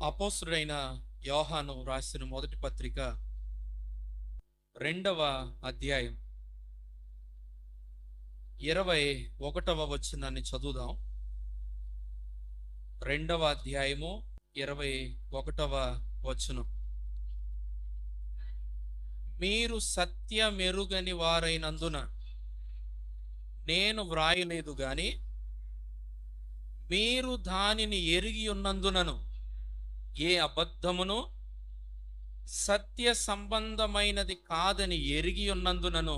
అపోస్తుడైన యోహాను రాసిన మొదటి పత్రిక 2వ అధ్యాయం 21వ వచనాన్ని చదువుదాం. 2వ అధ్యాయము 21వ వచనం. మీరు సత్యమెరుగని వారైనందున నేను వ్రాయలేదు గాని మీరు దానిని ఎరిగి ఉన్నందునను ఏ అబద్ధమును సత్య సంబంధమైనది కాదని ఎరిగి ఉన్నందునను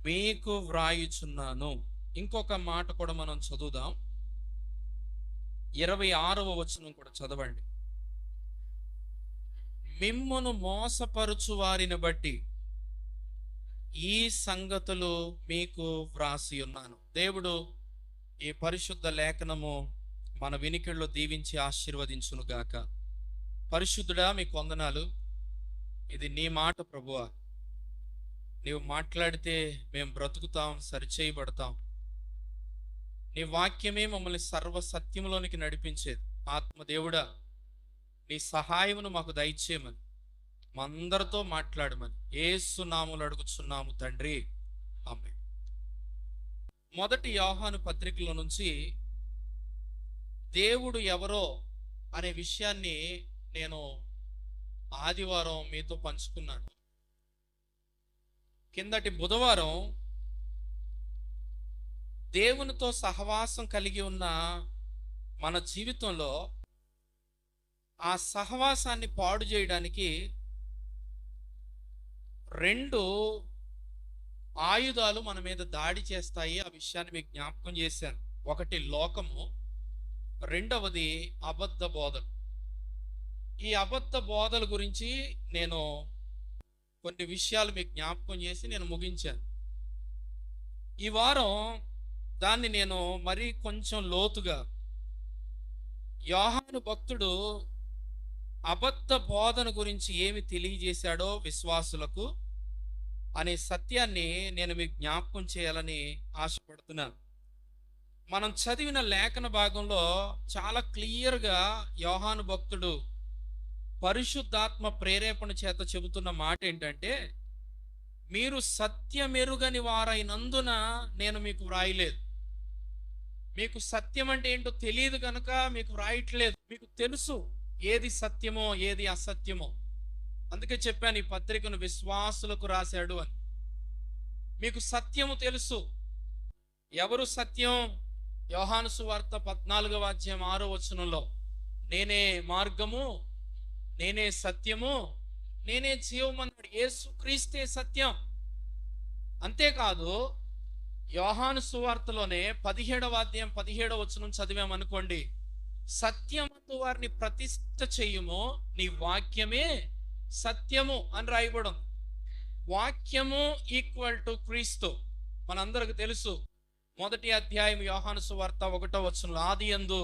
మీకు వ్రాయుచున్నాను. ఇంకొక మాట కూడా మనం చదువుదాం. 26వ వచనం కూడా చదవండి. మిమ్మును మోసపరుచు వారిని బట్టి ఈ సంగతులు మీకు వ్రాసి ఉన్నాను. దేవుడు ఈ పరిశుద్ధ లేఖనము మన వినికిడిలో దీవించి ఆశీర్వదించును గాక. పరిశుద్ధుడా, మీకు వందనాలు. ఇది నీ మాట ప్రభువా. నీవు మాట్లాడితే మేము బ్రతుకుతాం, సరిచేయబడతాం. నీ వాక్యమే మమ్మల్ని సర్వ సత్యంలోనికి నడిపించేది. ఆత్మదేవుడా, నీ సహాయమును మాకు దయచేయమని, మా అందరితో మాట్లాడమని యేసు నామములో అడుగుచున్నాము తండ్రి, ఆమేన్. మొదటి యోహాను పత్రికలో నుంచి దేవుడు ఎవరో అనే విషయాన్ని నేను ఆదివారం మీతో పంచుకున్నాను. కిందటి బుధవారం దేవునితో సహవాసం కలిగి ఉన్న మన జీవితంలో ఆ సహవాసాన్ని పాడు చేయడానికి 2 ఆయుధాలు మన మీద దాడి చేస్తాయి. ఆ విషయాన్ని మీకు జ్ఞాపకం చేశాను. ఒకటి లోకము, రెండవది అబద్ధ బోధలు. ఈ అబద్ధ బోధల గురించి నేను కొన్ని విషయాలు మీకు జ్ఞాపకం చేసి నేను ముగించాను. ఈ వారం దాన్ని నేను మరీ కొంచెం లోతుగా, యోహాను భక్తుడు అబద్ధ బోధన గురించి ఏమి తెలియజేశాడో విశ్వాసులకు అనే సత్యాన్ని నేను మీకు జ్ఞాపకం చేయాలని ఆశపడుతున్నాను. మనం చదివిన లేఖన భాగంలో చాలా క్లియర్గా యోహాను భక్తుడు పరిశుద్ధాత్మ ప్రేరేపణ చేత చెబుతున్న మాట ఏంటంటే, మీరు సత్యమెరుగని వారైనందున నేను మీకు వ్రాయలేదు. మీకు సత్యం అంటే ఏంటో తెలియదు కనుక మీకు వ్రాయట్లేదు. మీకు తెలుసు ఏది సత్యమో ఏది అసత్యమో. అందుకే చెప్పాను, ఈ పత్రికను విశ్వాసులకు రాశాడు అని. మీకు సత్యము తెలుసు. ఎవరు సత్యం? యోహాను సువార్త 14వ అధ్యాయం 6వ వచనంలో, నేనే మార్గము, నేనే సత్యము, నేనే జీవము అన్నాడు. యేసు క్రీస్తే సత్యం. అంతేకాదు, యోహాను సువార్తలోనే 17వ అధ్యాయం 17వ వచనం చదివామనుకోండి, సత్యమందు వారిని ప్రతిష్ఠ చెయ్యుము, నీ వాక్యమే సత్యము అని రాయబడం. వాక్యము ఈక్వల్ టు క్రీస్తు. మనందరికి తెలుసు. మొదటి అధ్యాయం యోహాను సువార్త 1వ వచనంలో, ఆది యందు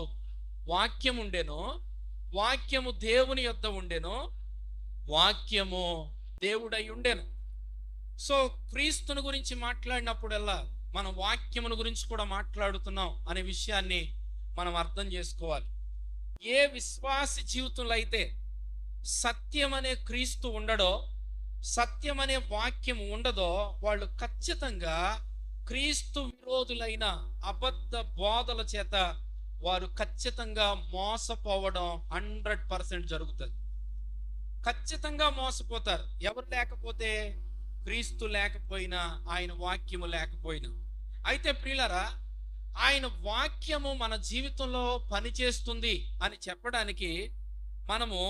వాక్యం ఉండెను, వాక్యము దేవుని యొద్ద ఉండెను, వాక్యము దేవుడై ఉండెను. సో క్రీస్తుని గురించి మాట్లాడినప్పుడల్లా మనం వాక్యమును గురించి కూడా మాట్లాడుతున్నాం అనే విషయాన్ని మనం అర్థం చేసుకోవాలి. ఏ విశ్వాసి జీవితంలో అయితే సత్యం అనే క్రీస్తు ఉండడో, సత్యం అనే వాక్యం ఉండదో, వాళ్ళు ఖచ్చితంగా క్రీస్తు విరోధులైన అబద్ధ బోధల చేత వారు ఖచ్చితంగా మోసపోవడం 100% జరుగుతుంది. ఖచ్చితంగా మోసపోతారు. ఎవరు లేకపోతే? క్రీస్తు లేకపోయినా, ఆయన వాక్యము లేకపోయినా. అయితే ప్రియులారా, ఆయన వాక్యము మన జీవితంలో పనిచేస్తుంది అని చెప్పడానికి మనము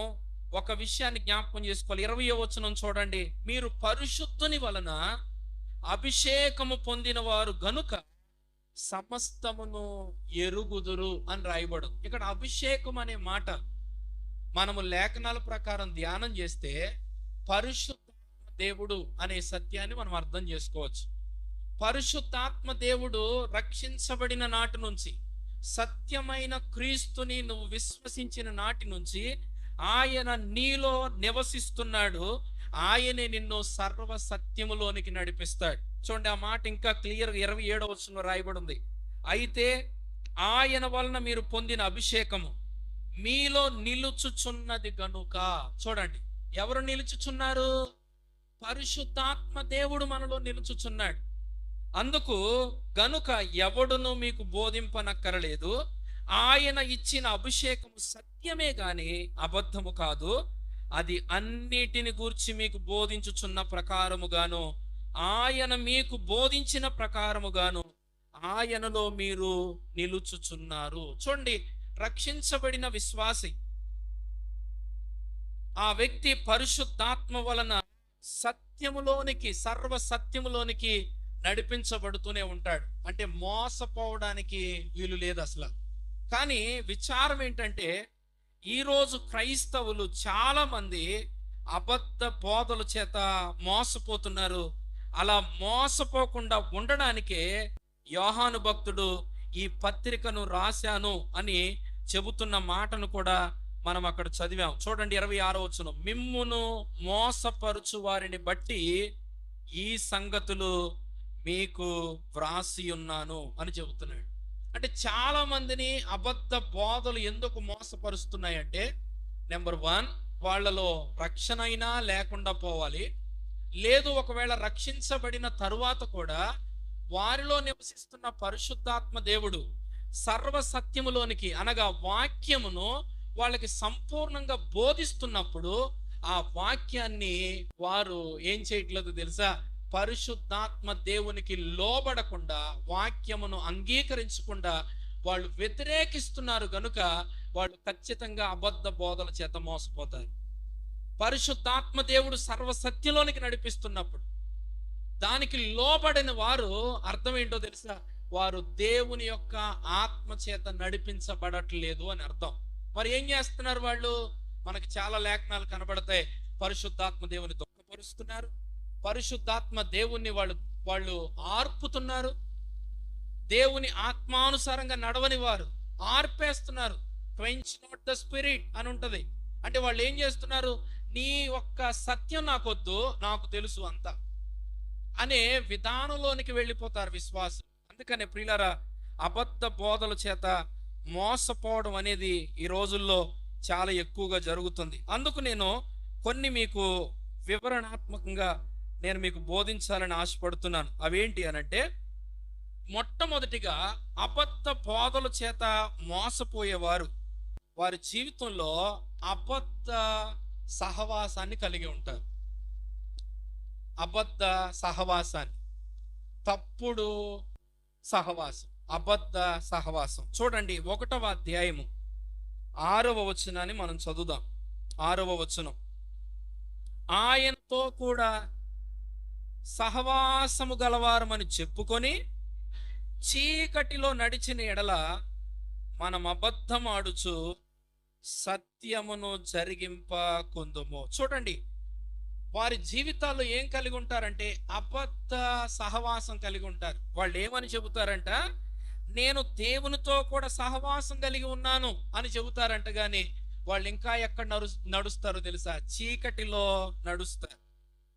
ఒక విషయాన్ని జ్ఞాపకం చేసుకోవాలి. 20వ వచనం చూడండి. మీరు పరిశుద్ధుని వలన అభిషేకము పొందిన వారు గనుక సమస్తమును ఎరుగుదురు అని రాయబడు. ఇక్కడ అభిషేకం అనే మాట మనము లేఖనాల ప్రకారం ధ్యానం చేస్తే పరిశుద్ధాత్మ దేవుడు అనే సత్యాన్ని మనం అర్థం చేసుకోవచ్చు. పరిశుద్ధాత్మ దేవుడు రక్షించబడిన నాటి నుంచి, సత్యమైన క్రీస్తుని నువ్వు విశ్వసించిన నాటి నుంచి ఆయన నీలో నివసిస్తున్నాడు. ఆయనే నిన్ను సర్వ సత్యములోనికి నడిపిస్తాడు. చూడండి, ఆ మాట ఇంకా క్లియర్ 27వ వచనంలో రాయబడి ఉంది. అయితే ఆయన వలన మీరు పొందిన అభిషేకము మీలో నిలుచుచున్నది గనుక. చూడండి, ఎవరు నిలుచుచున్నారు? పరిశుద్ధాత్మ దేవుడు మనలో నిలుచుచున్నాడు. అందుకు గనుక ఎవడును మీకు బోధింపనక్కరలేదు. ఆయన ఇచ్చిన అభిషేకము సత్యమే గాని అబద్ధము కాదు. అది అన్నిటిని గూర్చి మీకు బోధించుచున్న ప్రకారముగాను, ఆయన మీకు బోధించిన ప్రకారముగాను ఆయనలో మీరు నిలుచుచున్నారు. చూడండి, రక్షించబడిన విశ్వాసి, ఆ వ్యక్తి పరిశుద్ధాత్మ వలన సత్యములోనికి, సర్వ సత్యములోనికి నడిపించబడుతూనే ఉంటాడు. అంటే మోసపోవడానికి వీలు లేదు అసలు. కానీ విచారం ఏంటంటే, ఈరోజు క్రైస్తవులు చాలా మంది అబద్ధ బోధల చేత మోసపోతున్నారు. అలా మోసపోకుండా ఉండడానికే యోహాను భక్తుడు ఈ పత్రికను రాశాను అని చెబుతున్న మాటను కూడా మనం అక్కడ చదివాం. చూడండి, 26వ వచనం, మిమ్మును మోసపరుచు వారిని బట్టి ఈ సంగతులు మీకు వ్రాసి ఉన్నాను అని చెబుతున్నాడు. అంటే చాలా మందిని అబద్ధ బోధలు ఎందుకు మోసపరుస్తున్నాయంటే, నెంబర్ 1, వాళ్ళలో రక్షణ అయినా లేకుండా పోవాలి. లేదు, ఒకవేళ రక్షించబడిన తరువాత కూడా వారిలో నివసిస్తున్న పరిశుద్ధాత్మ దేవుడు సర్వ సత్యములోనికి, అనగా వాక్యమును వాళ్ళకి సంపూర్ణంగా బోధిస్తున్నప్పుడు ఆ వాక్యాన్ని వారు ఏం చేయట్లేదు తెలుసా? పరిశుద్ధాత్మ దేవునికి లోబడకుండా, వాక్యమును అంగీకరించకుండా వాళ్ళు వ్యతిరేకిస్తున్నారు. గనుక వాళ్ళు ఖచ్చితంగా అబద్ధ బోధల చేత మోసపోతారు. పరిశుద్ధాత్మ దేవుడు సర్వసత్యంలోనికి నడిపిస్తున్నప్పుడు దానికి లోబడిన వారు అర్థం ఏంటో తెలుసా? వారు దేవుని యొక్క ఆత్మ చేత నడిపించబడట్లేదు అని అర్థం. మరి ఏం చేస్తున్నారు వాళ్ళు? మనకి చాలా లేఖనాలు కనబడతాయి. పరిశుద్ధాత్మ దేవుని దుఃఖపరుస్తున్నారు, పరిశుద్ధాత్మ దేవుణ్ణి వాళ్ళు ఆర్పుతున్నారు, దేవుని ఆత్మానుసారంగా నడవని వారు ఆర్పేస్తున్నారు. క్వెంచ్ నాట్ ద స్పిరిట్ అని ఉంటది. అంటే వాళ్ళు ఏం చేస్తున్నారు? నీ ఒక్క సత్యం నాకొద్దు, నాకు తెలుసు అంతా అనే విధానంలోనికి వెళ్ళిపోతారు విశ్వాసం. అందుకనే ప్రియులారా, అబద్ధ బోధల చేత మోసపోవడం అనేది ఈ రోజుల్లో చాలా ఎక్కువగా జరుగుతుంది. అందుకు నేను కొన్ని మీకు వివరణాత్మకంగా నేను మీకు బోధించాలని ఆశపడుతున్నాను. అవేంటి అనంటే, మొట్టమొదటిగా అబద్ధ బోధల చేత మోసపోయేవారు వారి జీవితంలో అబద్ధ సహవాసాన్ని కలిగి ఉంటారు. అబద్ధ సహవాసాన్ని, తప్పుడు సహవాసం, అబద్ధ సహవాసం. చూడండి, 1వ అధ్యాయము 6వ వచనాన్ని మనం చదువుదాం. 6వ వచనం, ఆయనతో కూడా సహవాసము గలవారమని చెప్పుకొని చీకటిలో నడిచిన ఎడల మనం అబద్ధం ఆడుచు సత్యమును జరిగింపకుందుము. చూడండి, వారి జీవితాల్లో ఏం కలిగి ఉంటారంటే అబద్ధ సహవాసం కలిగి ఉంటారు. వాళ్ళు ఏమని చెబుతారంట? నేను దేవునితో కూడా సహవాసం కలిగి ఉన్నాను అని చెబుతారంట. కానీ వాళ్ళు ఇంకా ఎక్కడ నడుస్తారో తెలుసా? చీకటిలో నడుస్తారు.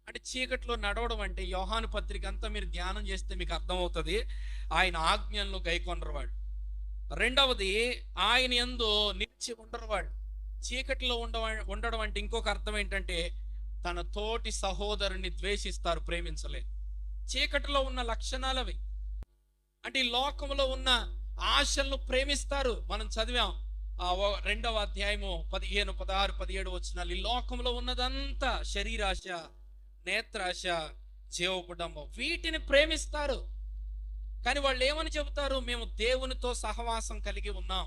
అంటే చీకటిలో నడవడం అంటే, యోహాను పత్రిక అంతా మీరు ధ్యానం చేస్తే మీకు అర్థమవుతుంది. ఆయన ఆజ్ఞలను గైకొనరు. రెండవది, ఆయన యందు నిలిచి ఉండరు వాళ్ళు. చీకటిలో ఉండడం అంటే ఇంకొక అర్థం ఏంటంటే, తన తోటి సహోదరుని ద్వేషిస్తారు, ప్రేమించలేదు. చీకటిలో ఉన్న లక్షణాలు అవి. అంటే ఈ లోకంలో ఉన్న ఆశలను ప్రేమిస్తారు. మనం చదివాం 2వ అధ్యాయము 15, 16, 17 వచనాలు. ఈ లోకంలో ఉన్నదంతా శరీరాశ, నేత్రాశ, జీవపుడంబం, వీటిని ప్రేమిస్తారు. కానీ వాళ్ళు ఏమని చెబుతారు? మేము దేవునితో సహవాసం కలిగి ఉన్నాం.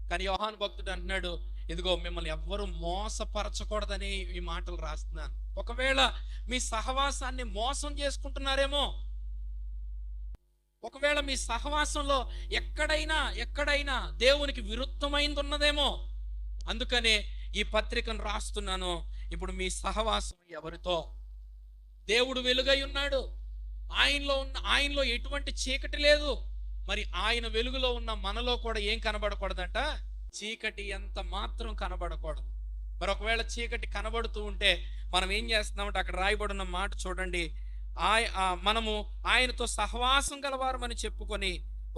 కానీ యోహాను భక్తుడు అంటున్నాడు, ఇదిగో మిమ్మల్ని ఎవ్వరూ మోసపరచకూడదని ఈ మాటలు రాస్తున్నాను. ఒకవేళ మీ సహవాసాన్ని మోసం చేసుకుంటున్నారేమో, ఒకవేళ మీ సహవాసంలో ఎక్కడైనా దేవునికి విరుద్ధమైంది ఉన్నదేమో. అందుకనే ఈ పత్రికను రాస్తున్నాను. ఇప్పుడు మీ సహవాసం ఎవరితో? దేవుడు వెలుగై ఉన్నాడు, ఆయనలో ఎటువంటి చీకటి లేదు. మరి ఆయన వెలుగులో ఉన్న మనలో కూడా ఏం కనబడకూడదంట? చీకటి ఎంత మాత్రం కనబడకూడదు. మరి ఒకవేళ చీకటి కనబడుతూ ఉంటే మనం ఏం చేస్తున్నామంటే, అక్కడ రాయబడిన మాట చూడండి, మనము ఆయనతో సహవాసం గలవారమని చెప్పుకొని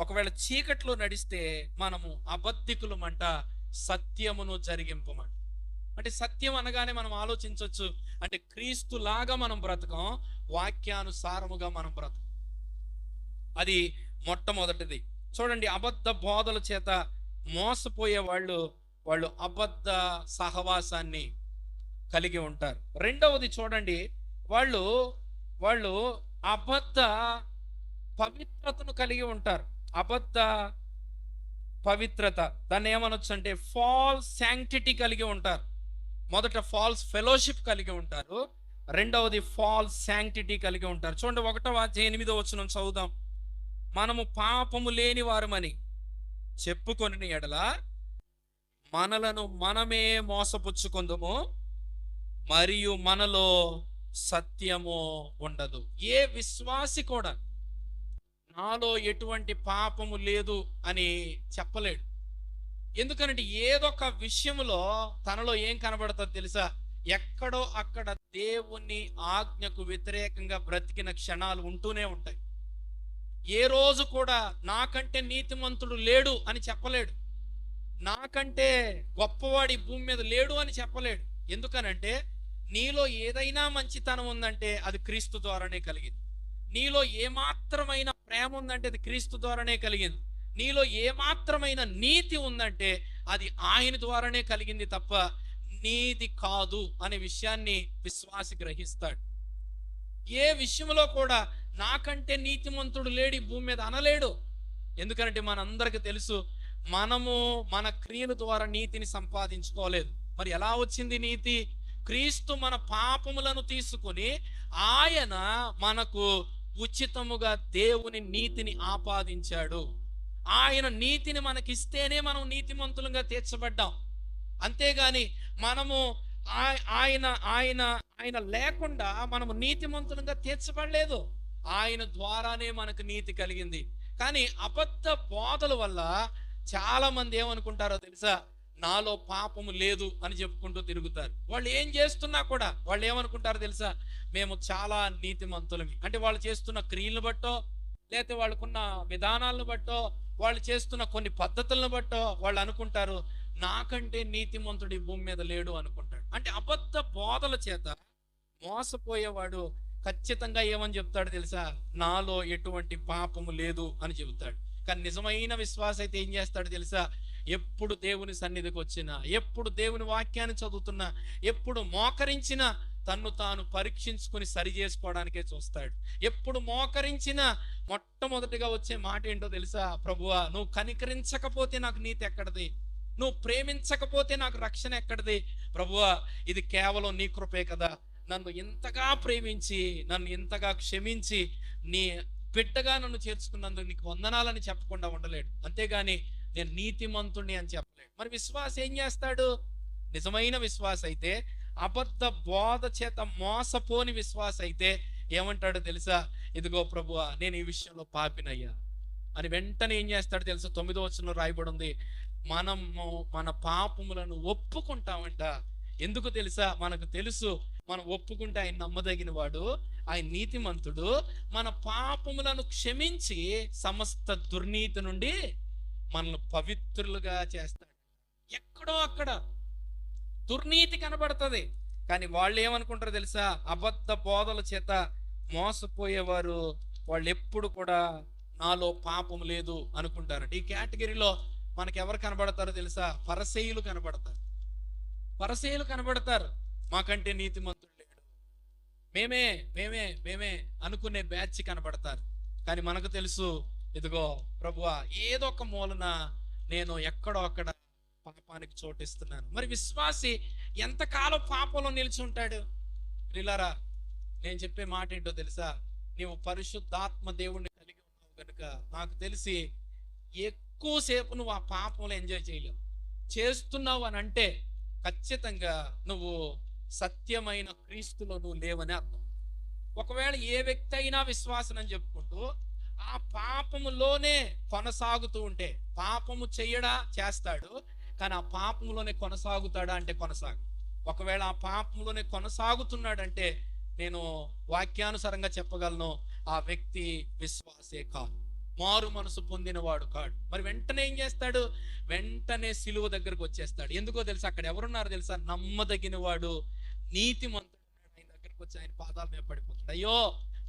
ఒకవేళ చీకట్లో నడిస్తే మనము అబద్ధికులమంట, సత్యమును జరిగింపమంట. అంటే సత్యం అనగానే మనం ఆలోచించవచ్చు, అంటే క్రీస్తు లాగా మనం బ్రతకం, వాక్యానుసారముగా మనం బ్రతకం. అది మొట్టమొదటిది. చూడండి, అబద్ధ బోధల చేత మోసపోయే వాళ్ళు అబద్ధ సహవాసాన్ని కలిగి ఉంటారు. రెండవది చూడండి, వాళ్ళు వాళ్ళు అబద్ధ పవిత్రతను కలిగి ఉంటారు. అబద్ధ పవిత్రత, దాన్ని ఏమనొచ్చు అంటే ఫాల్స్ శాంక్టిటీ కలిగి ఉంటారు. మొదట ఫాల్స్ ఫెలోషిప్ కలిగి ఉంటారు, రెండవది ఫాల్స్ శాంక్టిటీ కలిగి ఉంటారు. చూడండి, 1:8 చదువుదాం. మనము పాపము లేని వారమని చెప్పుకొని ఎడల మనలను మనమే మోసపుచ్చుకొందుము, మరియు మనలో సత్యము ఉండదు. ఏ విశ్వాసి కూడా నాలో ఎటువంటి పాపము లేదు అని చెప్పలేడు. ఎందుకనంటే ఏదొక విషయంలో తనలో ఏం కనబడుతుందో తెలుసా? ఎక్కడో అక్కడ దేవుని ఆజ్ఞకు వ్యతిరేకంగా బ్రతికిన క్షణాలు ఉంటూనే ఉంటాయి. ఏ రోజు కూడా నాకంటే నీతిమంతుడు లేడు అని చెప్పలేడు, నాకంటే గొప్పవాడి భూమి మీద లేడు అని చెప్పలేడు. ఎందుకనంటే నీలో ఏదైనా మంచితనం ఉందంటే అది క్రీస్తు ద్వారానే కలిగింది. నీలో ఏమాత్రమైన ప్రేమ ఉందంటే అది క్రీస్తు ద్వారానే కలిగింది. నీలో ఏమాత్రమైన నీతి ఉందంటే అది ఆయన ద్వారానే కలిగింది తప్ప నీది కాదు అనే విషయాన్ని విశ్వాసి గ్రహిస్తాడు. ఏ విషయంలో కూడా నాకంటే నీతిమంతుడు లేడు ఈ భూమి మీద అనలేడు. ఎందుకంటే మనందరికి తెలుసు, మనము మన క్రియల ద్వారా నీతిని సంపాదించుకోలేదు. మరి ఎలా వచ్చింది నీతి? క్రీస్తు మన పాపములను తీసుకొని ఆయన మనకు ఉచితముగా దేవుని నీతిని ఆపాదించాడు. ఆయన నీతిని మనకిస్తేనే మనం నీతిమంతులుగా తీర్చబడ్డాం. అంతేగాని మనము ఆయన ఆయన ఆయన లేకుండా మనము నీతిమంతులుగా తీర్చబడలేదు. ఆయన ద్వారానే మనకు నీతి కలిగింది. కానీ అబద్ధ బోధల వల్ల చాలా మంది ఏమనుకుంటారో తెలుసా? నాలో పాపము లేదు అని చెప్పుకుంటూ తిరుగుతారు. వాళ్ళు ఏం చేస్తున్నా కూడా వాళ్ళు ఏమనుకుంటారో తెలుసా? మేము చాలా నీతిమంతులమి. అంటే వాళ్ళు చేస్తున్న క్రియలను బట్టో, లేకపోతే వాళ్ళకున్న విధానాలను బట్టో, వాళ్ళు చేస్తున్న కొన్ని పద్ధతులను బట్టో వాళ్ళు అనుకుంటారు, నాకంటే నీతిమంతుడు ఈ భూమి మీద లేడు అనుకుంటాడు. అంటే అబద్ధ బోధల చేత మోసపోయేవాడు ఖచ్చితంగా ఏమని చెప్తాడు తెలుసా? నాలో ఎటువంటి పాపము లేదు అని చెబుతాడు. కానీ నిజమైన విశ్వాసం అయితే ఏం చేస్తాడు తెలుసా? ఎప్పుడు దేవుని సన్నిధికి వచ్చినా, ఎప్పుడు దేవుని వాక్యాన్ని చదువుతున్నా, ఎప్పుడు మోకరించినా తన్ను తాను పరీక్షించుకుని సరి చేసుకోవడానికే చూస్తాడు. ఎప్పుడు మోకరించినా మొట్టమొదటిగా వచ్చే మాట ఏంటో తెలుసా? ప్రభువా, నువ్వు కనికరించకపోతే నాకు నీతి ఎక్కడిది? నువ్వు ప్రేమించకపోతే నాకు రక్షణ ఎక్కడిది? ప్రభువా, ఇది కేవలం నీ కృపే కదా. నన్ను ఇంతగా ప్రేమించి, నన్ను ఇంతగా క్షమించి, నీ బిడ్డగా నన్ను చేర్చుకున్నందుకు నీకు వందనాలని చెప్పకుండా ఉండలేడు. అంతేగాని నేను నీతిమంతుణ్ణి అని చెప్పలేడు. మరి విశ్వాసం ఏం చేస్తాడు? నిజమైన విశ్వాసం అయితే, అబద్ధ బోధ చేత మోసపోని విశ్వాసం అయితే ఏమంటాడో తెలుసా? ఇదిగో ప్రభువా, నేను ఈ విషయంలో పాపినయ్యా అని వెంటనే ఏం చేస్తాడు తెలుసా? 9వ వచనంలో రాయబడి ఉంది, మనము మన పాపములను ఒప్పుకుంటామంట. ఎందుకు తెలుసా? మనకు తెలుసు, మనం ఒప్పుకుంటే ఆయన నమ్మదగిన వాడు, ఆయన నీతిమంతుడు, మన పాపములను క్షమించి సమస్త దుర్నీతి నుండి మనల్ని పవిత్రులుగా చేస్తాడు. ఎక్కడో అక్కడ దుర్నీతి కనబడుతుంది, కానీ వాళ్ళు ఏమనుకుంటారు తెలుసా? అబద్ధ బోధల చేత మోసపోయేవారు వాళ్ళు ఎప్పుడు కూడా నాలో పాపం లేదు అనుకుంటారు. ఈ కేటగిరీలో మనకి ఎవరు కనబడతారో తెలుసా? ఫరిసయ్యులు కనబడతారు. ఫరిసయ్యులు కనబడతారు, మాకంటే నీతిమంతుడు లేడు, మేమే మేమే మేమే అనుకునే బ్యాచ్ కనబడతారు. కానీ మనకు తెలుసు, ఇదిగో ప్రభువా, ఏదో ఒక మూలన నేను ఎక్కడో అక్కడ పాపానికి చోటిస్తున్నాను. మరి విశ్వాసి ఎంతకాలం పాపంలో నిలిచి ఉంటాడు? ప్రియులారా, నేను చెప్పే మాట ఏంటో తెలుసా? నీవు పరిశుద్ధాత్మ దేవుణ్ణి కలిగి ఉన్నావు కనుక నాకు తెలిసి ఎక్కువసేపు నువ్వు ఆ పాపంలో ఎంజాయ్ చేయలేవు. చేస్తున్నావు అని అంటే ఖచ్చితంగా నువ్వు సత్యమైన క్రీస్తులో నువ్వు లేవని అర్థం. ఒకవేళ ఏ వ్యక్తి అయినా విశ్వాసం అని చెప్పుకుంటూ ఆ పాపములోనే కొనసాగుతూ ఉంటే, పాపము చెయ్యడా చేస్తాడు, కానీ ఆ పాపంలోనే కొనసాగుతాడా అంటే కొనసాగు. ఒకవేళ ఆ పాపంలోనే కొనసాగుతున్నాడంటే నేను వాక్యానుసారంగా చెప్పగలను, ఆ వ్యక్తి విశ్వాసే కాదు. మారు మనసు పొందినవాడు కాడు. మరి వెంటనే ఏం చేస్తాడు? వెంటనే సిలువ దగ్గరకు వచ్చేస్తాడు. ఎందుకో తెలుసా? అక్కడ ఎవరున్నారు తెలుసా? నమ్మదగిన వాడు, నీతిమంతుడు ఆయన దగ్గరకు వచ్చి ఆయన పాదాల మీద పడిపోతాడు. అయ్యో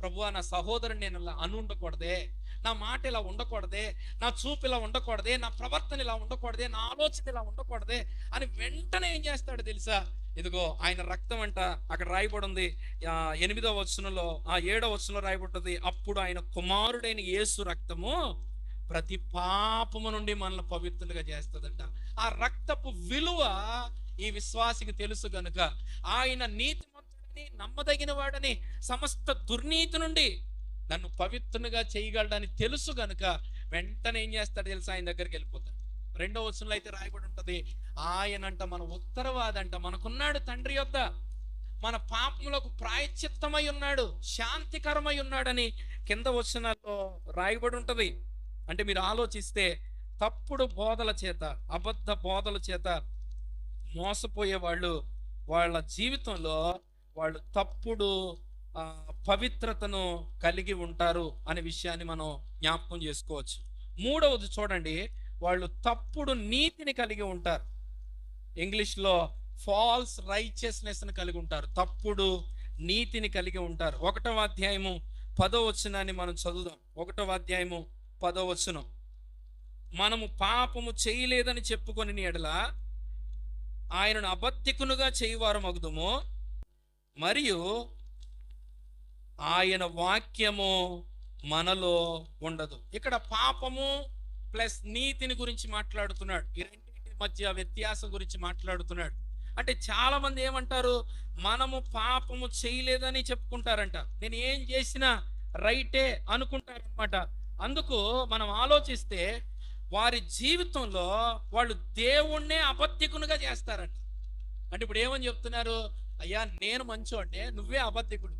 ప్రభువా, నా సహోదరుని నేను ఇలా ఉండకూడదే, నా మాట ఇలా ఉండకూడదే, నా చూపు ఇలా ఉండకూడదే, నా ప్రవర్తన ఇలా ఉండకూడదే, నా ఆలోచన ఇలా ఉండకూడదే అని వెంటనే ఏం చేస్తాడు తెలుసా? ఇదిగో ఆయన రక్తం అంట అక్కడ రాయబడి ఉంది. 8వ వచనంలో 7వ వచనంలో రాయబడుతుంది. అప్పుడు ఆయన కుమారుడైన యేసు రక్తము ప్రతి పాపము నుండి మనల్ని పవిత్రులుగా చేస్తుందంట. ఆ రక్తపు విలువ ఈ విశ్వాసికి తెలుసు గనుక ఆయన నీతిమంతుడని, నమ్మదగిన వాడని, సమస్త దుర్నీతి నుండి నన్ను పవిత్రునిగా చేయగలడని తెలుసు గనుక వెంటనే ఏం చేస్తాడు తెలుసా? ఆయన దగ్గరికి వెళ్ళిపోతాడు. 2వ వచనంలో అయితే రాయబడి ఉంటది, ఆయనంట మన ఉత్తరవాదంట, మనకున్నాడు తండ్రి యొద్ద, మన పాపములకు ప్రాయశ్చిత్తమై ఉన్నాడు, శాంతికరమై ఉన్నాడని కింద వచనాల్లో రాయబడి ఉంటది. అంటే మీరు ఆలోచిస్తే తప్పుడు బోధల చేత, అబద్ధ బోధల చేత మోసపోయే వాళ్ళు వాళ్ళ జీవితంలో వాళ్ళు తప్పుడు పవిత్రతను కలిగి ఉంటారు అనే విషయాన్ని మనం జ్ఞాపకం చేసుకోవచ్చు. 3వది చూడండి, వాళ్ళు తప్పుడు నీతిని కలిగి ఉంటారు. ఇంగ్లీష్లో ఫాల్స్ రైచియస్నెస్ ని కలిగి ఉంటారు, తప్పుడు నీతిని కలిగి ఉంటారు. 1వ అధ్యాయము 10వ వచనాన్ని మనం చదువుదాం. 1వ అధ్యాయము 10వ వచనం, మనము పాపము చేయలేదని చెప్పుకొని ఎడల ఆయనను అబద్ధికునుగా చేయువారు మగుదుము, మరియు ఆయన వాక్యము మనలో ఉండదు. ఇక్కడ పాపము ప్లస్ నీతిని గురించి మాట్లాడుతున్నాడు. ఈ రెండింటి మధ్య వ్యత్యాసం గురించి మాట్లాడుతున్నాడు. అంటే చాలా మంది ఏమంటారు? మనము పాపము చేయలేదని చెప్పుకుంటారంట, నేను ఏం చేసినా రైటే అనుకుంటారనమాట. అందుకు మనం ఆలోచిస్తే వారి జీవితంలో వాళ్ళు దేవుణ్ణే అబద్ధికునిగా చేస్తారంట. అంటే ఇప్పుడు ఏమని చెప్తున్నారు? అయ్యా నేను మంచోడే, నువ్వే అబద్ధికుడు,